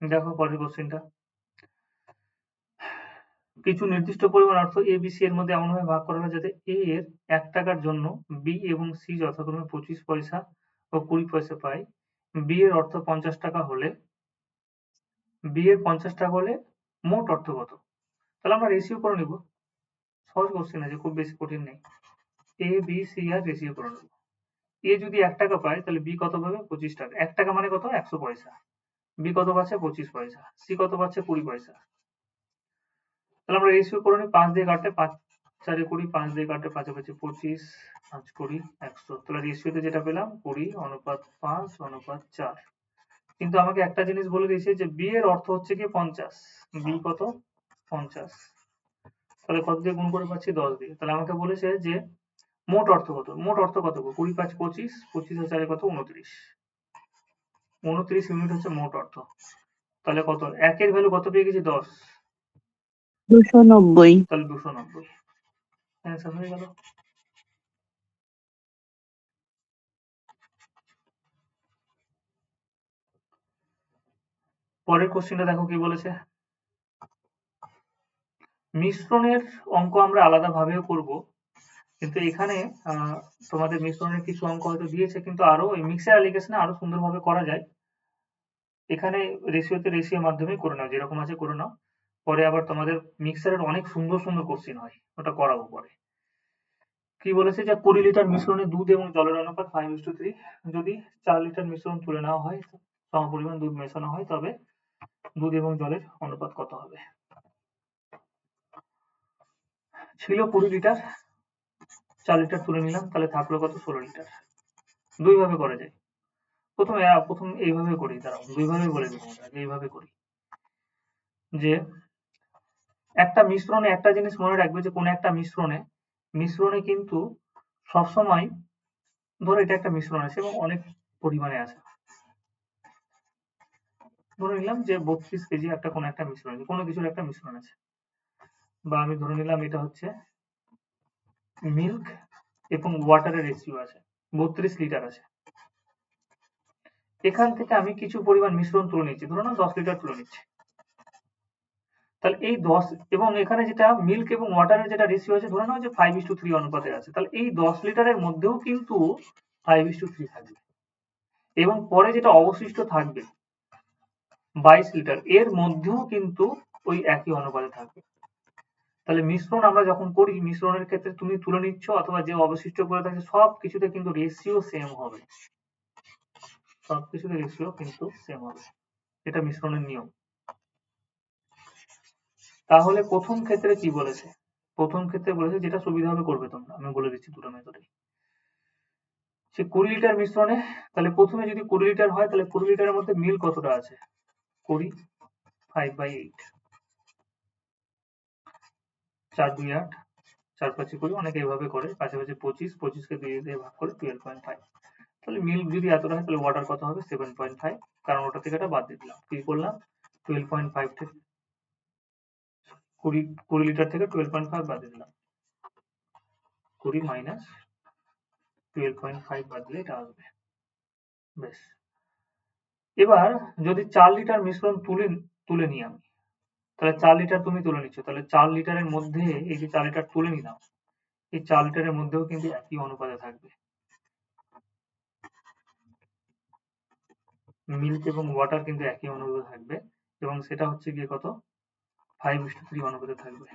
দেখো পরের কোশ্চেনটা, কিছু নির্দিষ্ট পরিমাণ অর্থ এ বি সি এর মধ্যে এমনভাবে ভাগ করা হয় যাতে এ এর 1 টাকার জন্য বি এবং সি যথাক্রমে 25 পয়সা ও 20 পয়সা পায়। বি এর অর্থ 50 টাকা হলে মোট অর্থ কত? তাহলে আমরা রেশিও করে নিব, সহজ কোশ্চেন আছে, খুব বেশি কঠিন নেই। A B C R ratio করে নেব। এ যদি 1 টাকা পায় তাহলে বি কত পাবে 25 টাকা, 1 টাকা মানে কত 100 পয়সা, বি কত পাচ্ছে 25 পয়সা, সি কত পাচ্ছে 20 পয়সা। তাহলে আমরা রেশিও করে নিই, 5 দিয়ে কাটলে 5 4 এ 20, 5 দিয়ে কাটলে 5 এ 25, 5 20 100। তাহলে রেশিওতে যেটা পেলাম 20 অনুপাত 5 অনুপাত 4। কিন্তু আমাকে একটা জিনিস বলে দিয়েছে যে বি এর অর্থ হচ্ছে কি 50, বি কত 50, তাহলে কত দিয়ে গুণ করে পাচ্ছি 10 দিয়ে। তাহলে আমাকে বলেছে যে মোট অর্থ কত, মোট অর্থ কত 20 5 25, 25 আর 4 কত 29, 29 ইউনিট হচ্ছে মোট অর্থ। তাহলে কত 1 এর ভ্যালু কত পেয়ে গেছি 10, 290। তাহলে 290 অ্যান্সার হয়ে গেল। পরের কোশ্চেনটা দেখো কি বলেছে, মিশ্রণের অঙ্ক আমরা আলাদা ভাবেও করব, কিন্তু এখানে তোমাদের মিশ্রণের কিছু অঙ্ক হয়তো দিয়েছে, কিন্তু আরো এই মিক্সার অ্যালিগেশনে আরো সুন্দরভাবে করা যায়। এখানে রেশিওতে রেশিওর মাধ্যমে করে নাও, যেরকম আছে করে নাও। পরে আবার তোমাদের মিক্সারের অনেক সুন্দর সুন্দর কোশ্চেন হয়, ওটা করাবো পরে। কি বলেছে যে 20 লিটার মিশ্রণে দুধ এবং জলের অনুপাত 5:3, যদি 4 লিটার মিশ্রণ তুলে নেওয়া হয়, সমপরিমাণ দুধ মেশানো হয়, তবে দুধ এবং জলের অনুপাত কত হবে? ছিল 20 লিটার, 4 লিটার তুলে নিলাম, তাহলে থাকলো কত 16 লিটার। দুই ভাবে করা যায়। প্রথম এইভাবে করি, দাঁড়াও দুই ভাবে বলে দেবো, এইভাবে করি যে একটা মিশ্রণে একটা জিনিস মনে রাখবে যে কোন একটা মিশ্রণে কিন্তু সবসময়, ধরো এটা একটা মিশ্রণ আছে এবং অনেক পরিমাণে আছে, ধরে নিলাম যে 32 কেজি একটা কোন একটা মিশ্রণ আছে, কোনো কিছুর একটা মিশ্রণ আছে, বা আমি ধরে নিলাম এটা হচ্ছে মিল্ক এবং ওয়াটারের রেশিও আছে 32 লিটার আছে। এখান থেকে আমি কিছু পরিমাণ মিশ্রণ তুলে নিচ্ছি, ধরো না 10 লিটার তুলে নিচ্ছি, তাহলে এই 10 এবং এখানে যেটা মিল্ক এবং ওয়াটারের যেটা রেশিও আছে, ধরে নাও যে 5:3 অনুপাতে আছে, তাহলে এই 10 লিটারের মধ্যেও কিন্তু 5:3 থাকবে, এবং পরে যেটা অবশিষ্ট থাকবে 22 লিটার, এর মধ্যেও কিন্তু ওই একই অনুপাতে থাকবে। তাহলে মিশ্রণ আমরা যখন করি, মিশ্রণের ক্ষেত্রে তুমি তুলে নিচ্ছ অথবা যে অবশিষ্ট পড়ে থাকছে সব কিছুতে কিন্তু রেশিও সেম হবে, সবকিছুতে রেশিও কিন্তু সেম হবে, এটা মিশ্রণের নিয়ম। তাহলে প্রথম ক্ষেত্রে কি বলেছে? প্রথম ক্ষেত্রে বলেছে যেটা সুবিধা হবে করবে তোমরা, আমি বলে দিচ্ছি দুটো মেথডে। সে 20 লিটার মিশ্রণে, তাহলে প্রথমে যদি 20 লিটার হয় তাহলে 20 লিটারের মধ্যে মিল কতটা আছে? 20 5/8, 4 2 8, 4 5 20, অনেকে এইভাবে করে, পাশাপাশি 25, 25 কে 2 দিয়ে ভাগ করে 12.5। তাহলে মিল্ক যদি এতটা হয় তাহলে ওয়াটার কত হবে? 7.5, কারণ ওটা থেকে এটা বাদ দিয়ে দিলাম। কি করলাম? 12.5 থেকে 20 লিটার থেকে 12.5 বাদ দিয়ে দিলাম। 20 মাইনাস 12.5 বাদ দিলে এটা আসবে। বেশ, এবার যদি 4 লিটার মিশ্রণ তুলে নিই আমি, তাহলে 4 লিটার তুমি তুলে নিচ্ছ, তাহলে 4 লিটারের মধ্যে এই যে 4 লিটার তুলে নিলাম, এই 4 লিটারের মধ্যেও কিন্তু একই অনুপাতে থাকবে, মিল্ক এবং ওয়াটার কিন্তু একই অনুপাতে থাকবে, এবং সেটা হচ্ছে গিয়ে কত? 5:3 অনুপাতে থাকবে।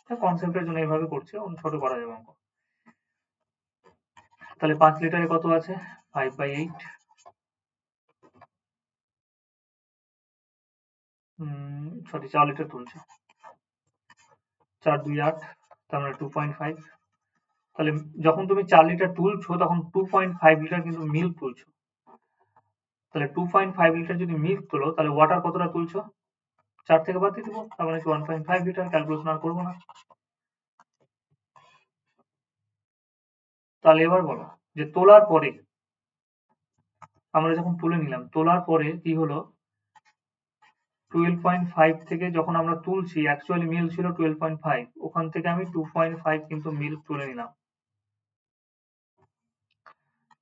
কনসেপ্টের জন্য এইভাবে করছে, ছোট করা যাবে অঙ্ক। তাহলে 5 লিটারে কত আছে? 5/8, 4 লিটার তুলছে, 4 2 8, তার মানে 2.5। তাহলে যখন তুমি 4 লিটার তুলছো তখন 2.5 লিটার কিন্তু মিল্ক তুলছো। তাহলে 2.5 লিটার যদি মিল্ক তোলো তাহলে ওয়াটার কতটা তুলছো? 4 থেকে বাদ দিয়ে দেবো, তার মানে 1.5 লিটার। ক্যালকুলেশন আর করবো না। তাহলে এবার বলো যে তোলার পরে, আমরা যখন তুলে নিলাম, তোলার পরে কি হলো? 12.5 থেকে যখন আমরা তুলছি, অ্যাকচুয়ালি মিল্ক ছিল 12.5, ওখান থেকে আমি 2.5 কিন্তু মিল্ক তুলে নিলাম,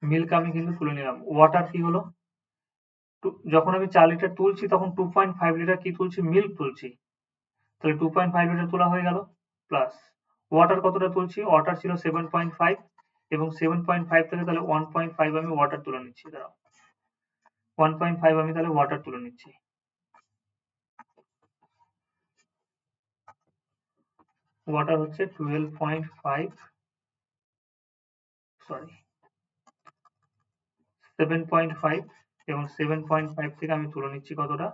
মিল্ক আমি কিন্তু তুলে নিলাম। ওয়াটার কি হলো? যখন আমি 4 লিটার তুলছি তখন 2.5 লিটার কি তুলছি? মিল্ক তুলছি, তাহলে 2.5 লিটার তোলা হয়ে গেল। প্লাস ওয়াটার কতটা তুলছি? ওয়াটার ছিল 7.5, এবং 7.5 থেকে তাহলে 1.5 আমি ওয়াটার তুলে নিচ্ছি। দাঁড়াও, 1.5 আমি তাহলে ওয়াটার তুলে নিচ্ছি। ওয়াটার হচ্ছে 12.5, সরি 7.5, এবং 7.5 থেকে আমি তুলে নিচ্ছি কতটা?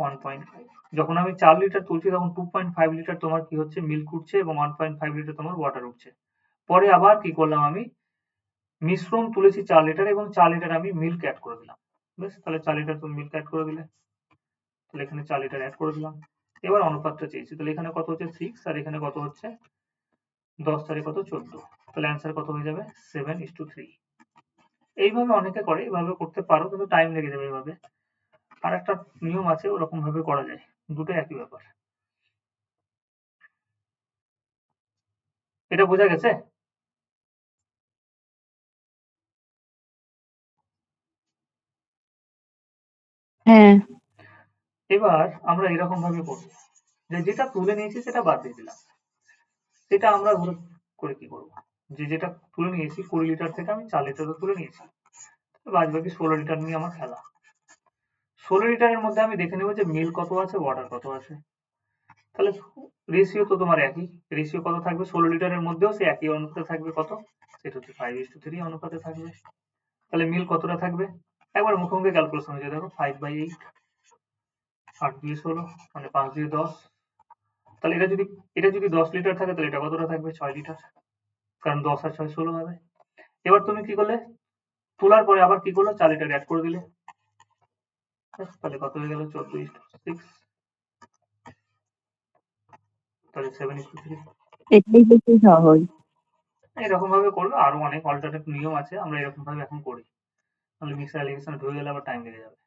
1.5। যখন আমি 4 লিটার তুলছি তখন 2.5 লিটার তোমার কি হচ্ছে? মিল্ক উঠছে, এবং 1.5 লিটার তোমার ওয়াটার উঠছে। পরে আবার কি করলাম? আমি মিশ্রণ তুলেছি 4 লিটার, এবং 4 লিটার আমি মিল্ক অ্যাড করে দিলাম। বেশ, তাহলে 4 লিটার তুমি মিল্ক অ্যাড করে দিলে, তাহলে এখানে 4 লিটার অ্যাড করে দিলাম। এবার অনুপাতটা চেয়েছি, তাহলে এখানে কত হচ্ছে? 6, আর এখানে কত হচ্ছে? 10 তারে কত? 14। তাহলে অ্যান্সার কত হয়ে যাবে? 7:3। এইভাবে অনেকে করে, এইভাবে করতে পারো, কিন্তু টাইম লেগে যাবে এইভাবে। আর একটা নিয়ম আছে, ওরকম ভাবে করা যায়, দুটো একই ব্যাপার। এটা বোঝা গেছে? হ্যাঁ। এবার আমরা এরকম ভাবে করবো যে যেটা তুলে নিয়েছি সেটা বাদ দিয়ে দিলাম। সেটা আমরা ধরে করে কি করবো? যে যেটা তুলে নিয়েছি 20 লিটার থেকে আমি 4 লিটার তুলে নিয়েছি, বাদ বাকি 16 লিটার নিয়ে আমার খেলা। 16 লিটারের মধ্যে আমি দেখে নেবো যে মিল্ক কত আছে, ওয়াটার কত আছে। তাহলে রেশিও তো তোমার একই, রেশিও কত থাকবে? 16 লিটারের মধ্যেও সে একই অনুপাতে থাকবে, কত? সেটা হচ্ছে 5:3 অনুপাতে থাকবে। তাহলে মিল্ক কতটা থাকবে? একবার মুখোমুখি ক্যালকুলেশন হয়ে যায়, দেখো 5/8, 8 দিয়ে 16, মানে 5 দিয়ে 10। তাহলে এটা যদি 10 লিটার থাকে তাহলে এটা কতটা থাকবে? 6 লিটার, কারণ 10 আর 6 16 হবে। এবার তুমি কি করলে? তোলার পরে আবার কি করলো? 4 লিটার অ্যাড করে দিলে, তাহলে কত হয়ে গেল? 14:6, তাহলে 7:3। এটাই বেশি সহজ। এরকম ভাবে করবে, আরো অনেক অল্টারনেট নিয়ম আছে, আমরা এরকম ভাবে এখন করি, তাহলে মিক্সার অ্যালিগেশনে ঢুকে গেলে আবার টাইম লেগে যাবে।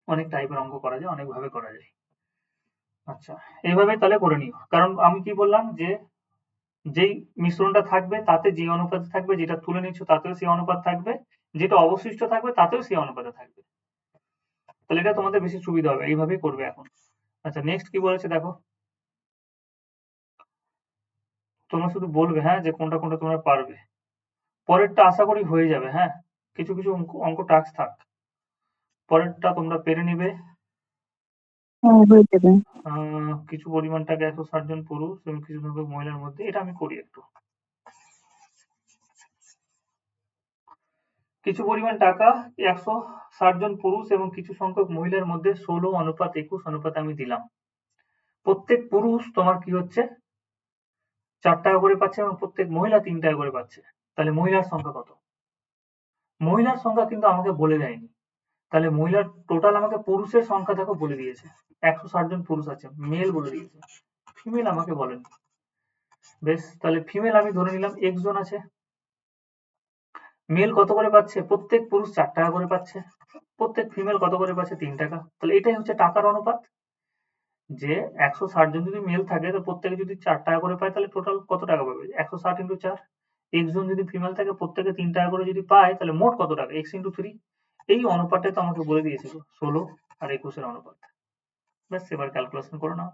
অনেক টাইপের অঙ্ক করা যায়, অনেক ভাবে করা যায়। আচ্ছা, এইভাবে তাহলে করে নিও, কারণ আমি কি বললাম যে যেই মিশ্রণটা থাকবে তাতে যে অনুপাতে থাকবে, যেটা তুলে নিচ্ছ তাতেও সেই অনুপাত থাকবে, যেটা অবশিষ্ট থাকবে তাতেও সেই অনুপাতে থাকবে। তাহলে এটা তোমাদের বেশি সুবিধা হবে, এইভাবেই করবে এখন। আচ্ছা, নেক্সট কি বলেছে দেখো, তোমরা শুধু বলবে হ্যাঁ যে কোনটা কোনটা তোমরা পারবে। পরেরটা আশা করি হয়ে যাবে, হ্যাঁ, কিছু কিছু অঙ্ক টাস্ক থাক, পরেরটা তোমরা পেরে নিবে। হ্যাঁ হয়ে যাবে। কিছু পরিমাণ টাকা 160 জন পুরুষ এবং কিছু সংখ্যক মহিলার মধ্যে, এটা আমি করি একটু। কিছু পরিমাণ টাকা 160 জন পুরুষ এবং কিছু সংখ্যক মহিলার মধ্যে 16:21 অনুপাতে আমি দিলাম। প্রত্যেক পুরুষ তোমার কি হচ্ছে 4 টাকা করে পাচ্ছে এবং প্রত্যেক মহিলা 3 টাকা করে পাচ্ছে। তাহলে মহিলার সংখ্যা কত? মহিলার সংখ্যা কিন্তু আমাকে বলে দেয়নি। তাহলে মহিলার টোটাল আমাকে পুরুষের সংখ্যা দেখো বলে দিয়েছে, 160 জন পুরুষ আছে, মেল বলে দিয়েছে, ফিমেল আমাকে বলেনি। বেশ, তাহলে ফিমেল আমি ধরে নিলাম x জন আছে। মেল কত করে পাচ্ছে? প্রত্যেক পুরুষ 4 টাকা করে পাচ্ছে, প্রত্যেক ফিমেল কত করে পাচ্ছে? 3 টাকা। তাহলে এটাই হচ্ছে টাকার অনুপাত, যে 160 জন যদি মেল থাকে তো প্রত্যেকে যদি 4 টাকা করে পায় তাহলে টোটাল কত টাকা পাবে? 160 × 4। x জন যদি ফিমেল থাকে প্রত্যেকে 3 টাকা করে যদি পায় তাহলে মোট কত টাকা? x × 3। এই অনুপাতটাই তো আমাকে বলে দিয়েছিল 16 আর 21 এর অনুপাত। ব্যাস, এবার ক্যালকুলেশন করে নাও।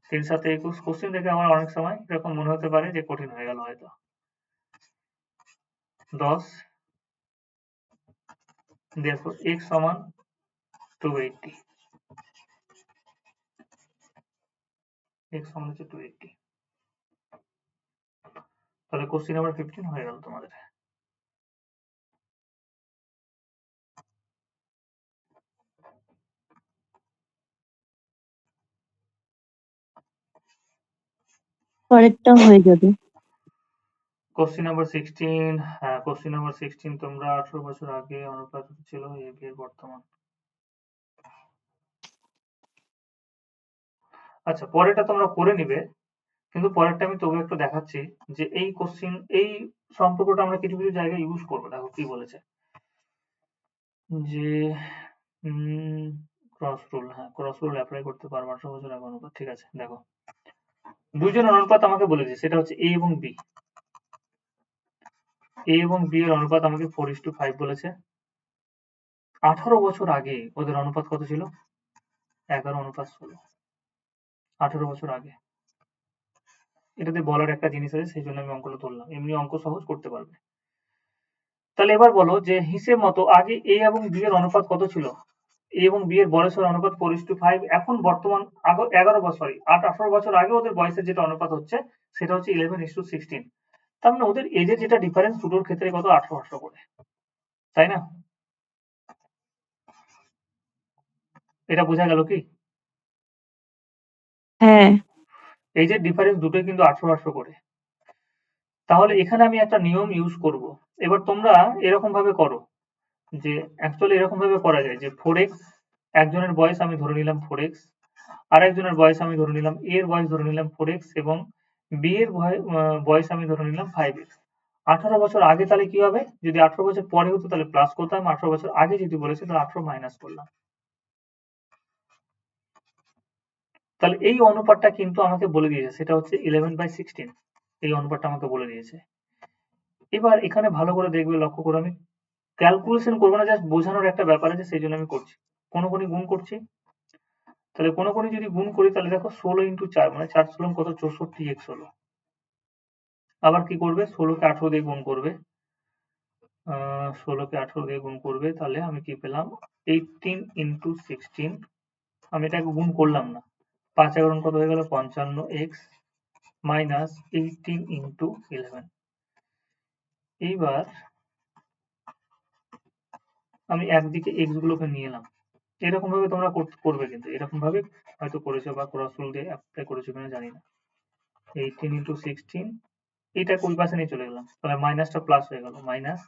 3 × 7 = 21। কোশ্চেন দেখে আমার অনেক সময় এরকম মনে হতে পারে যে কঠিন হয়ে গেল হয়তো। 10, therefore x সমান 280। x সমান হচ্ছে 280। তাহলে কোশ্চেন নাম্বার 15 হয়ে গেল তোমাদের। পরেরটাও হয়ে যাবে। কোশ্চেন নাম্বার 16, হ্যাঁ কোশ্চেন নাম্বার 16 তোমরা 18 বছর আগে অনুপাত ছিল a b এর বর্তমান। আচ্ছা, পরেরটা তোমরা করে নিবে, কিন্তু পরেরটা আমি তবু একটু দেখাচ্ছি যে এই কোশ্চেন, এই সম্পর্কটা আমরা কিছু কিছু জায়গায় ইউজ করবো। দেখো কি বলেছে, যে ক্রস রুল, হ্যাঁ ক্রস রুল অ্যাপ্লাই করতে পারবো 18 বছর আগে অনুপাত। ঠিক আছে, দেখো দুইজনের অনুপাত আমাকে বলে দিয়েছে, সেটা হচ্ছে a এবং b। a এবং b এর অনুপাত আমাকে 4:5 বলেছে। 18 বছর আগে ওদের অনুপাত কত ছিল? 11:16। 18 বছর আগে। এটাতে বলার একটা জিনিস আছে, সেই জন্য আমি অঙ্কটা তুললাম, এমনি অঙ্ক সহজ করতে পারবে। তাহলে এবার বলো যে হিসেব মতো আগে a এবং b এর অনুপাত কত ছিল? a এবং b এর বয়সের অনুপাত 4:5। এখন বর্তমান 18 বছর আগে ওদের বয়সের যেটা অনুপাত হচ্ছে সেটা হচ্ছে 11:16। তার মানে ওদের এজের যেটা ডিফারেন্স দুটোর ক্ষেত্রে কত? 18 করে, তাই না? এটা বোঝা গেল কি? হ্যাঁ এজের ডিফারেন্স দুটোই কিন্তু 18 করে। তাহলে এখানে আমি একটা নিয়ম ইউজ করব। এবার তোমরা এরকম ভাবে করো, যে অ্যাকচুয়ালি এরকম ভাবে করা যায় যে 4x, একজনের বয়স আমি ধরে নিলাম 4x, আর একজনের বয়স আমি ধরে নিলাম, a এর বয়স ধরে নিলাম 4x এবং b এর বয়স আমি ধরে নিলাম 5x। 18 বছর আগে তাহলে কি হবে? যদি 18 বছর পরে হতো তাহলে প্লাস করতাম, 18 বছর আগে যদি বলেছে তাহলে 18 মাইনাস করলাম। তাহলে এই অনুপাতটা কিন্তু আমাকে বলে দিয়েছে, সেটা হচ্ছে 11/16। এই অনুপাতটা আমাকে বলে দিয়েছে। এবার এখানে ভালো করে দেখবে, লক্ষ্য করে, আমি ক্যালকুলেশন করবো না, জাস্ট বোঝানোর একটা ব্যাপার আছে সেই জন্য আমি করছি। কোনো গুণ করছি, তাহলে কোনো যদি গুণ করি তাহলে দেখো 16 × 4 মানে 4 16 কত? 64x হলো। আবার কি করবে? 16 কে 18 দিয়ে গুণ করবে। 16 কে 18 দিয়ে গুণ করবে, তাহলে আমি কি পেলাম? 18 × 16। আমি এটাকে গুণ করলাম না, 5 11 কত হয়ে গেল? 55x minus 18 × 11। এইবার আমি একদিকে x গুলোকে নিয়ে এলাম। এরকম ভাবে তোমরা করবে, কিন্তু এরকম ভাবে হয়তো করেছো বা ক্রস রুল দিয়ে অ্যাপ্লাই করেছো কিনা জানি না। 18 × 16, এটাকে ওই পাশে নিয়ে চলে গেলাম, তাহলে মাইনাসটা প্লাস হয়ে গেল, মাইনাস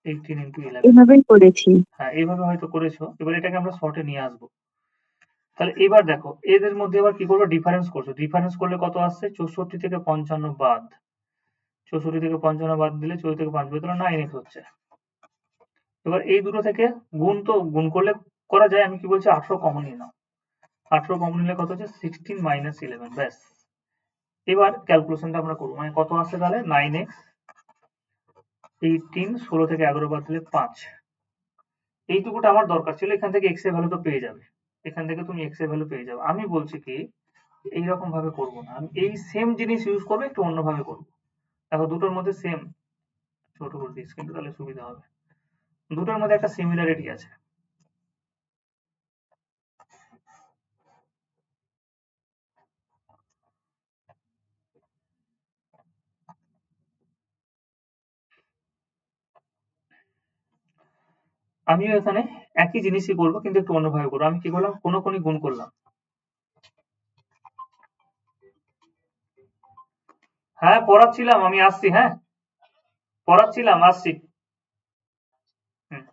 18 × 11। এভাবেই করেছি। হ্যাঁ এইভাবে হয়তো করেছো। এবার এটাকে আমরা শর্টে নিয়ে আসবো। তাহলে এবার দেখো এদের মধ্যে এবার কি করবো? ডিফারেন্স করছো। ডিফারেন্স করলে কত আসছে? 64 থেকে 55 বাদ, 64 থেকে 55 বাদ দিলে 64 থেকে 5 বাদ দিলে 9x হচ্ছে। এবার এই দুটো থেকে গুণ করলে করা যায়। আমি কি বলছি? 18 কমন নিয়ে নাও। 18 কমন নিলে কত হচ্ছে? 16 মাইনাস 11। ব্যাস, এবার ক্যালকুলেশনটা আমরা করবো। মানে কত আসছে তাহলে? 9x, 18, 16 থেকে 11 বাদ দিলে 5। এইটুকুটা আমার দরকার ছিল। এখান থেকে x এর ভ্যালু তো পেয়ে যাবে, এখান থেকে তুমি x এর ভ্যালু পেয়ে যাবে। আমি বলছি কি এইরকম ভাবে করবো না, আমি এই সেম জিনিস ইউজ করবো, একটু অন্যভাবে করবো। দেখো দুটোর মধ্যে সেম, ছোট করে দিস কিন্তু তাহলে সুবিধা হবে। দুটোর মধ্যে একটা সিমিলারিটি আছে। আমিও এখানে একই জিনিসই করব, কিন্তু একটু অন্যভাবে করবো। আমি কি করলাম, কোনো গুণ করলাম। হ্যাঁ পড়াচ্ছিলাম, আমি আসছি। হ্যাঁ পড়াচ্ছিলাম, আসছি। হুম।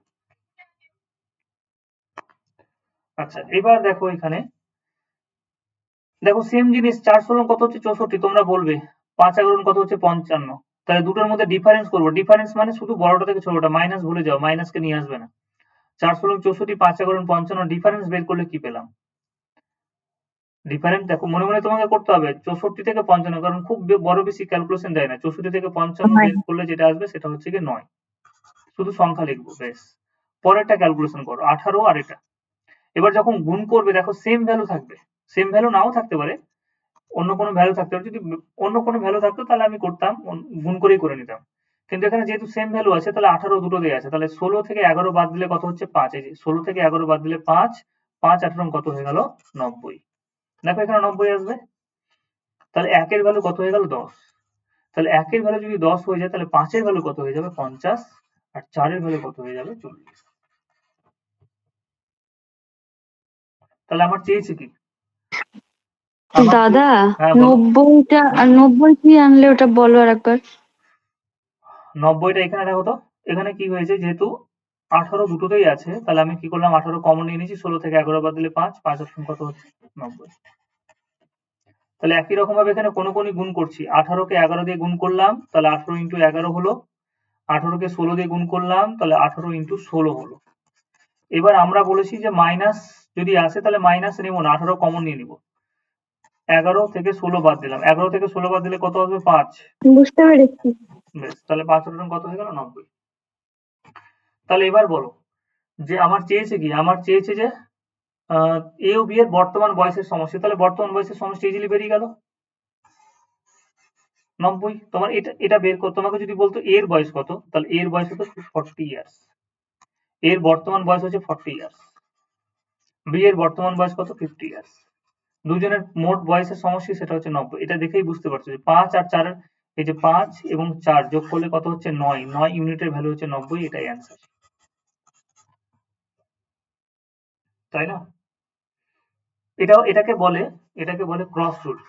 আচ্ছা এবার দেখো এখানে, দেখো সেম জিনিস, 4 কত হচ্ছে 64, তোমরা বলবে 5 কত হচ্ছে 55। তাহলে দুটোর মধ্যে ডিফারেন্স করবো। ডিফারেন্স মানে শুধু বড়টা থেকে ছোটটা, মাইনাস ভুলে যাও, মাইনাসকে নিয়ে আসবে না। 4 64, 5 55, ডিফারেন্স বের করলে কি পেলাম? ডিফারেন্স দেখো, মনে মনে তোমাকে করতে হবে 64 থেকে 55, কারণ খুব বড় বেশি ক্যালকুলেশন দেয় না। 64 থেকে 55 হয়। বের করলে যেটা আসবে সেটা হচ্ছে কি 9। শুধু সংখ্যা লিখবো, বেশ। পরেরটা ক্যালকুলেশন করো, 18 আর এটা। এবার যখন গুণ করবে দেখো সেম ভ্যালু থাকবে, সেম ভ্যালু নাও থাকতে পারে, অন্য কোনো ভ্যালু থাকতে পারে। যদি অন্য কোনো ভ্যালু থাকতো তাহলে আমি করতাম, গুণ করেই করে নিতাম। কিন্তু এখানে যেহেতু সেম ভ্যালু আছে, তাহলে 18 দুটোতেই আছে, তাহলে 16 থেকে 11 বাদ দিলে কত হচ্ছে 5। এই যে 16 থেকে 11 বাদ দিলে 5, 5 18 কত হয়ে গেল 90। দেখো এখানে 90 আসবে। তাহলে 1 এর ভ্যালু কত হয়ে গেল 10। তাহলে 1 এর ভ্যালু যদি 10 হয়ে যায়, তাহলে 5 এর ভ্যালু কত হয়ে যাবে 50, আর 4 এর ভ্যালু কত হয়ে যাবে 40। তাহলে আমার চেয়েছে কি? আমার দাদা, হ্যাঁ বলো। 90 কি আনলে ওটা বলো আর একবার। 90টা এখানে দেখো তো, এখানে কি হয়েছে, যেহেতু 18 দুটোতেই আছে, তাহলে আমি কি করলাম, 18 কমন নিয়ে নিয়েছি। 16 থেকে 11 বাদ দিলে 5, 5 কত হচ্ছে 90। তাহলে একই রকম ভাবে এখানে কোনো গুণ করছি। 18 কে 11 দিয়ে গুণ করলাম, তাহলে 18 ইন্টু 11 হলো। 18 কে 16 দিয়ে গুণ করলাম, তাহলে 18 ইন্টু 16 হলো। এবার আমরা বলেছি যে মাইনাস যদি আসে তাহলে মাইনাস নেবো না, 18 কমন নিয়ে নিব। 11 থেকে 16 বাদ দিলাম, 11 থেকে 16 বাদ দিলে কত আসবে 5। বুঝতে পেরেছি। বেশ, তাহলে 5 কত হয়ে গেল 90। তাহলে এবার বলো যে আমার চেয়েছে কি, আমার চেয়েছে যে এ ও বি এর বর্তমান বয়সের সমষ্টি। তাহলে বর্তমান বয়সের সমষ্টি ইজিলি বেরিয়ে গেল 90। তোমার এটা বের কর। তোমাকে যদি বলতো এর বয়স কত, তাহলে এর বয়স হতো 40 ইয়ার্স। এর বর্তমান বয়স হচ্ছে 40 ইয়ার্স। বি এর বর্তমান বয়স কত 50 ইয়ার্স। দুজনের মোট বয়সের সমষ্টি সেটা হচ্ছে 90। এটা দেখেই বুঝতে পারছো যে 5 আর 4 এই যে 5 এবং 4 যোগ করলে কত হচ্ছে 9, 9 ইউনিটের ভ্যালু হচ্ছে 90। এটাই অ্যান্সার, তাই না? এটাকে বলে ক্রস রুল।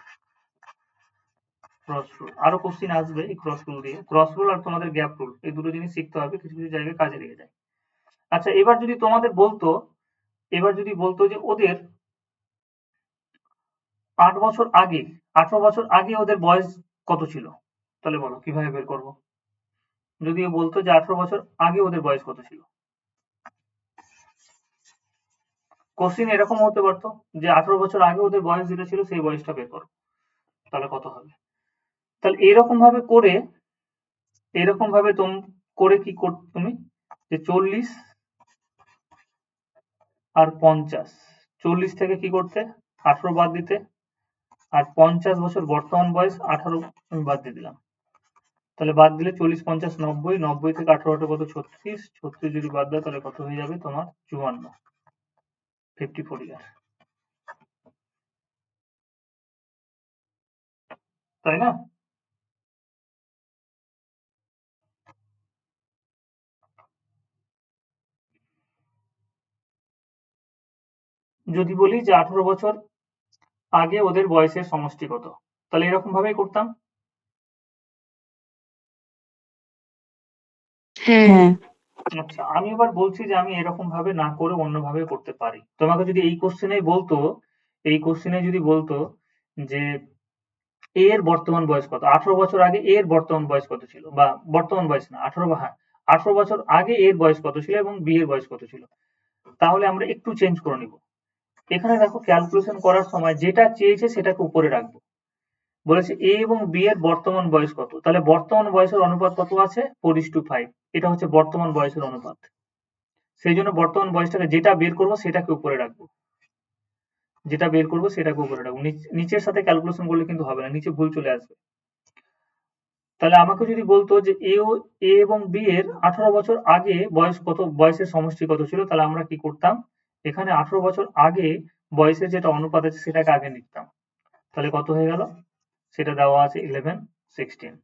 ক্রস রুল, আরো কোশ্চিন আসবে এই ক্রস রুল দিয়ে। ক্রস রুল আর তোমাদের গ্যাপ রুল, এই দুটো জিনিস শিখতে হবে, কিছু কিছু জায়গায় কাজে লেগে যায়। আচ্ছা এবার যদি তোমাদের বলতো, যে ওদের 8 বছর আগে, 18 বছর আগে ওদের বয়স কত ছিল, তাহলে বলো কিভাবে বের করব? যদি বলতো যে 18 বছর আগে ওদের বয়স কত ছিল, কোশ্চিন এরকম হতে পারতো যে 18 বছর আগে ওদের বয়স যেটা ছিল সেই বয়সটা বের করো, তাহলে কত হবে? তাহলে এরকম ভাবে করে কি করতে তুমি, যে 40 আর 50, 40 থেকে কি করতে 18 বাদ দিতে, আর 50 বছর বর্তমান বয়স, 18 আমি বাদ দিয়ে দিলাম। তাহলে বাদ দিলে 40 50 90, 90 থেকে 18 কত 36, 36 যদি বাদ দাও তাহলে কত হয়ে যাবে তোমার 54, 54 ইয়ার, তাই না? যদি বলি যে 18 বছর আগে ওদের বয়সের সমষ্টি কত, তাহলে এরকম ভাবেই করতাম। হ্যাঁ। হ্যাঁ। আচ্ছা আমি এবার বলছি যে আমি এরকম ভাবে না করে অন্যভাবে করতে পারি। তোমাকে যদি এই কোশ্চেনে যদি বলতো যে এ এর বর্তমান বয়স কত, 18 বছর আগে এর বর্তমান বয়স কত ছিল, বা বর্তমান বয়স না 18, হ্যাঁ 18 বছর আগে এর বয়স কত ছিল এবং বি এর বয়স কত ছিল, তাহলে আমরা একটু চেঞ্জ করে নিব। এখানে দেখো ক্যালকুলেশন করার সময় যেটা চেয়েছে সেটাকে উপরে রাখবো। বলেছে এ এবং বি এর বর্তমান বয়স কত, তাহলে বর্তমান বয়সের অনুপাত কত আছে 4:5, এটা হচ্ছে বর্তমান বয়সের অনুপাত। সেই জন্য বর্তমান বয়সটাকে যেটা বের করবো সেটাকে উপরে রাখবো, নিচের সাথে ক্যালকুলেশন করলে কিন্তু হবে না, নিচে ভুল চলে আসবে। তাহলে আমাকে যদি বলতো যে এ এবং বি এর 18 বছর আগে বয়সের সমষ্টি কত ছিল, তাহলে আমরা কি করতাম, এখানে 18 বছর আগে বয়সের যেটা অনুপাত আছে সেটাকে আগে লিখতাম। তাহলে কত হয়ে গেল, সেটা দেওয়া আছে 11 16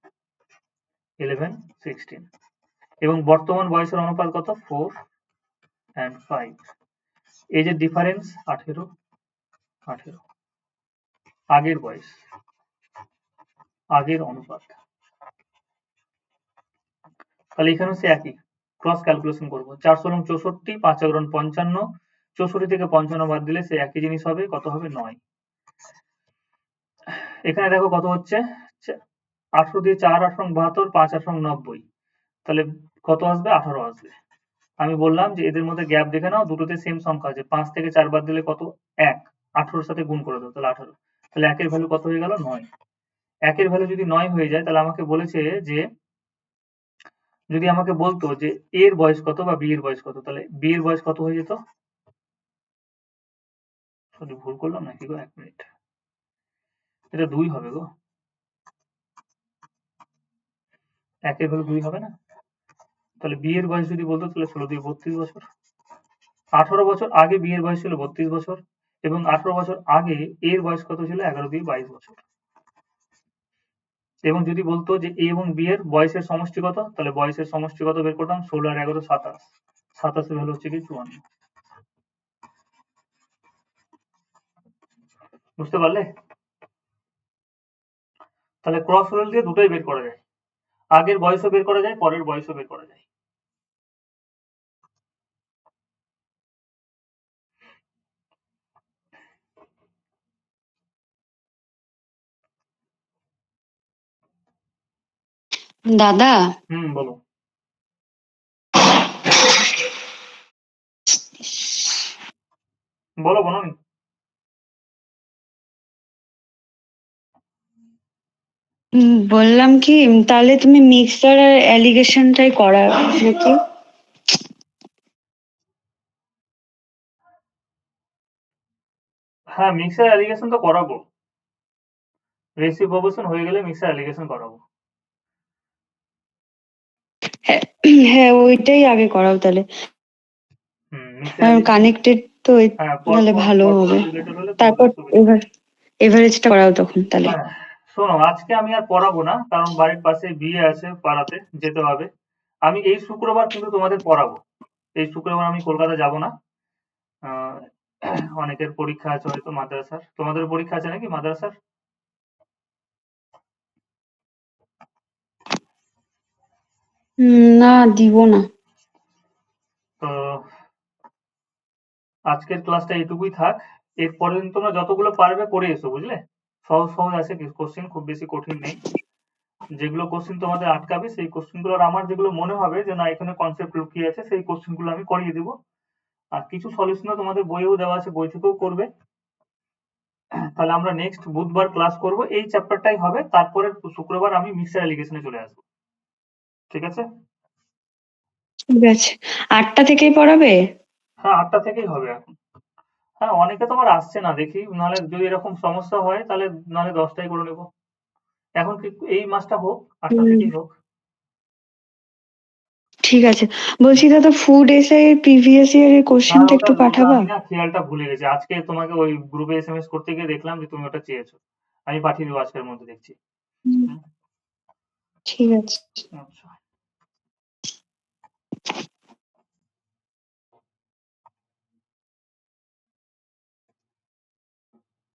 এবং বর্তমান বয়সের অনুপাত কত 4, and 5, এই যে ডিফারেন্স 18 আগের বয়স, আগের অনুপাত, তাহলে এখানেও সে একই ক্রস ক্যালকুলেশন করবো। 4 × 64, 5 × 55, 64 থেকে 55 বাদ দিলে সে একই জিনিস হবে, কত হবে 9। এখানে দেখো কত হচ্ছে, 18 দিয়ে 4 8 72, 5 8 90, তাহলে কত আসবে, 18 আসবে। আমি বললাম যে এদের মধ্যে গ্যাপ দেখে নাও, দুটোতে সেম সংখ্যা আছে, 5 থেকে 4 বাদ দিলে কত, 1, 18 সাথে গুণ করে দাও, তাহলে 18, তাহলে 1 এর ভ্যালু কত হয়ে গেল, 9। 1 এর ভ্যালু যদি 9 হয়ে যায়, তাহলে আমাকে বলেছে যে যদি আমাকে বলতো যে a এর বয়স কত বা b এর বয়স কত, তাহলে b এর বয়স কত হয়ে যেত, সরি ভুল করলাম নাকি গো, 1 মিনিট, এটা 2 হবে গো, 1 এর ভ্যালু 2 হবে না, তাহলে b এর বয়স যদি বলতো তাহলে 16 দিয়ে 32 বছর। 18 বছর আগে b এর বয়স ছিল 32 বছর, এবং 18 বছর আগে a এর বয়স কত ছিল, 11 দিয়ে 22 বছর। এবং যদি বলতো যে a এবং b এর বয়সের সমষ্টি কত, তাহলে বয়সের সমষ্টি কত বের করতাম, 16 আর 11 27, 27 এর ভ্যালু হচ্ছে কি 54। বুঝতে পারলে? তাহলে ক্রস রুল দিয়ে দুটোই বের করা যায়, আগের বয়সও বের করা যায়, পরের বয়সও বের করা যায়। দাদা, বলো। বলো বননি। বললাম কি, তাহলে তুমি মিক্সচার আর অ্যালিগেশনটাই করা নাকি? হ্যাঁ, মিক্সার অ্যালিগেশন তো করাবো, রেসিপ্রোপোর্শন হয়ে গেলে মিক্সার অ্যালিগেশন করাবো। হ্যাঁ, ওইটাই আগে করাও তাহলে, মিক্সার কানেক্টেড তো হ্যাঁ, তাহলে ভালো হবে। রিলেটেড হলে তারপর তোমাদের সুবিধা। এভারেজটা করাও তখন তাহলে। হ্যাঁ, শোনো, আজকে আমি আর পড়াবো না, কারণ বাড়ির পাশে বিয়ে আছে, পাড়াতে যেতে হবে। আমি এই শুক্রবার কিন্তু তোমাদের পড়াবো, এই শুক্রবার আমি কলকাতা যাব না। আহ, অনেকের পরীক্ষা আছে হয়তো মাদ্রাসার, তোমাদের পরীক্ষা আছে নাকি মাদ্রাসার? না, দিব না। তো আজকের ক্লাসটা এইটুকুই থাক, এরপরে তোমরা যতগুলো পারবে করে এসো, বুঝলে? সহজ সহজ আছে কোশ্চেন, খুব বেশি কঠিন নেই। যেগুলো কোশ্চেন তোমাদের আটকাবে সেই কোশ্চেনগুলো, আর আমার যেগুলো মনে হবে যে না এখানে কনসেপ্ট লুকিয়ে আছে, সেই কোশ্চেনগুলো আমি করিয়ে দিব। আর কিছু সলিউশনও তোমাদের বইয়েও দেওয়া আছে, বই থেকেও করবে। তাহলে আমরা নেক্সট বুধবার ক্লাস করব, এই চ্যাপ্টারটাই হবে, তারপরে শুক্রবার আমি মিক্সার অ্যালিগেশনে চলে আসবো, ঠিক আছে? ঠিক আছে, 8টা থেকেই পড়াবে? হ্যাঁ, 8টা থেকেই হবে এখন। হ্যাঁ, অনেকে তোমার আসছে না দেখি, নাহলে যদি এরকম সমস্যা হয় তাহলে নাহলে 10টাই করে নেবো। এখন কি এই মাসটা হোক, 8টা থেকেই হোক। ঠিক আছে। বলছি দাদা, ফুড এসআই এর প্রিভিয়াস ইয়ারের হ্যাঁ, কোশ্চেনটা ওটা একটু ওটা পাঠাবা? আমি না খেয়ালটা ভুলে গেছি, আজকে তোমাকে ওই গ্রুপে এসএমএস করতে গিয়ে দেখলাম যে তুমি ওটা চেয়েছো, আমি পাঠিয়ে দেবো আজকের মধ্যে, দেখছি। ঠিক আছে। আচ্ছা।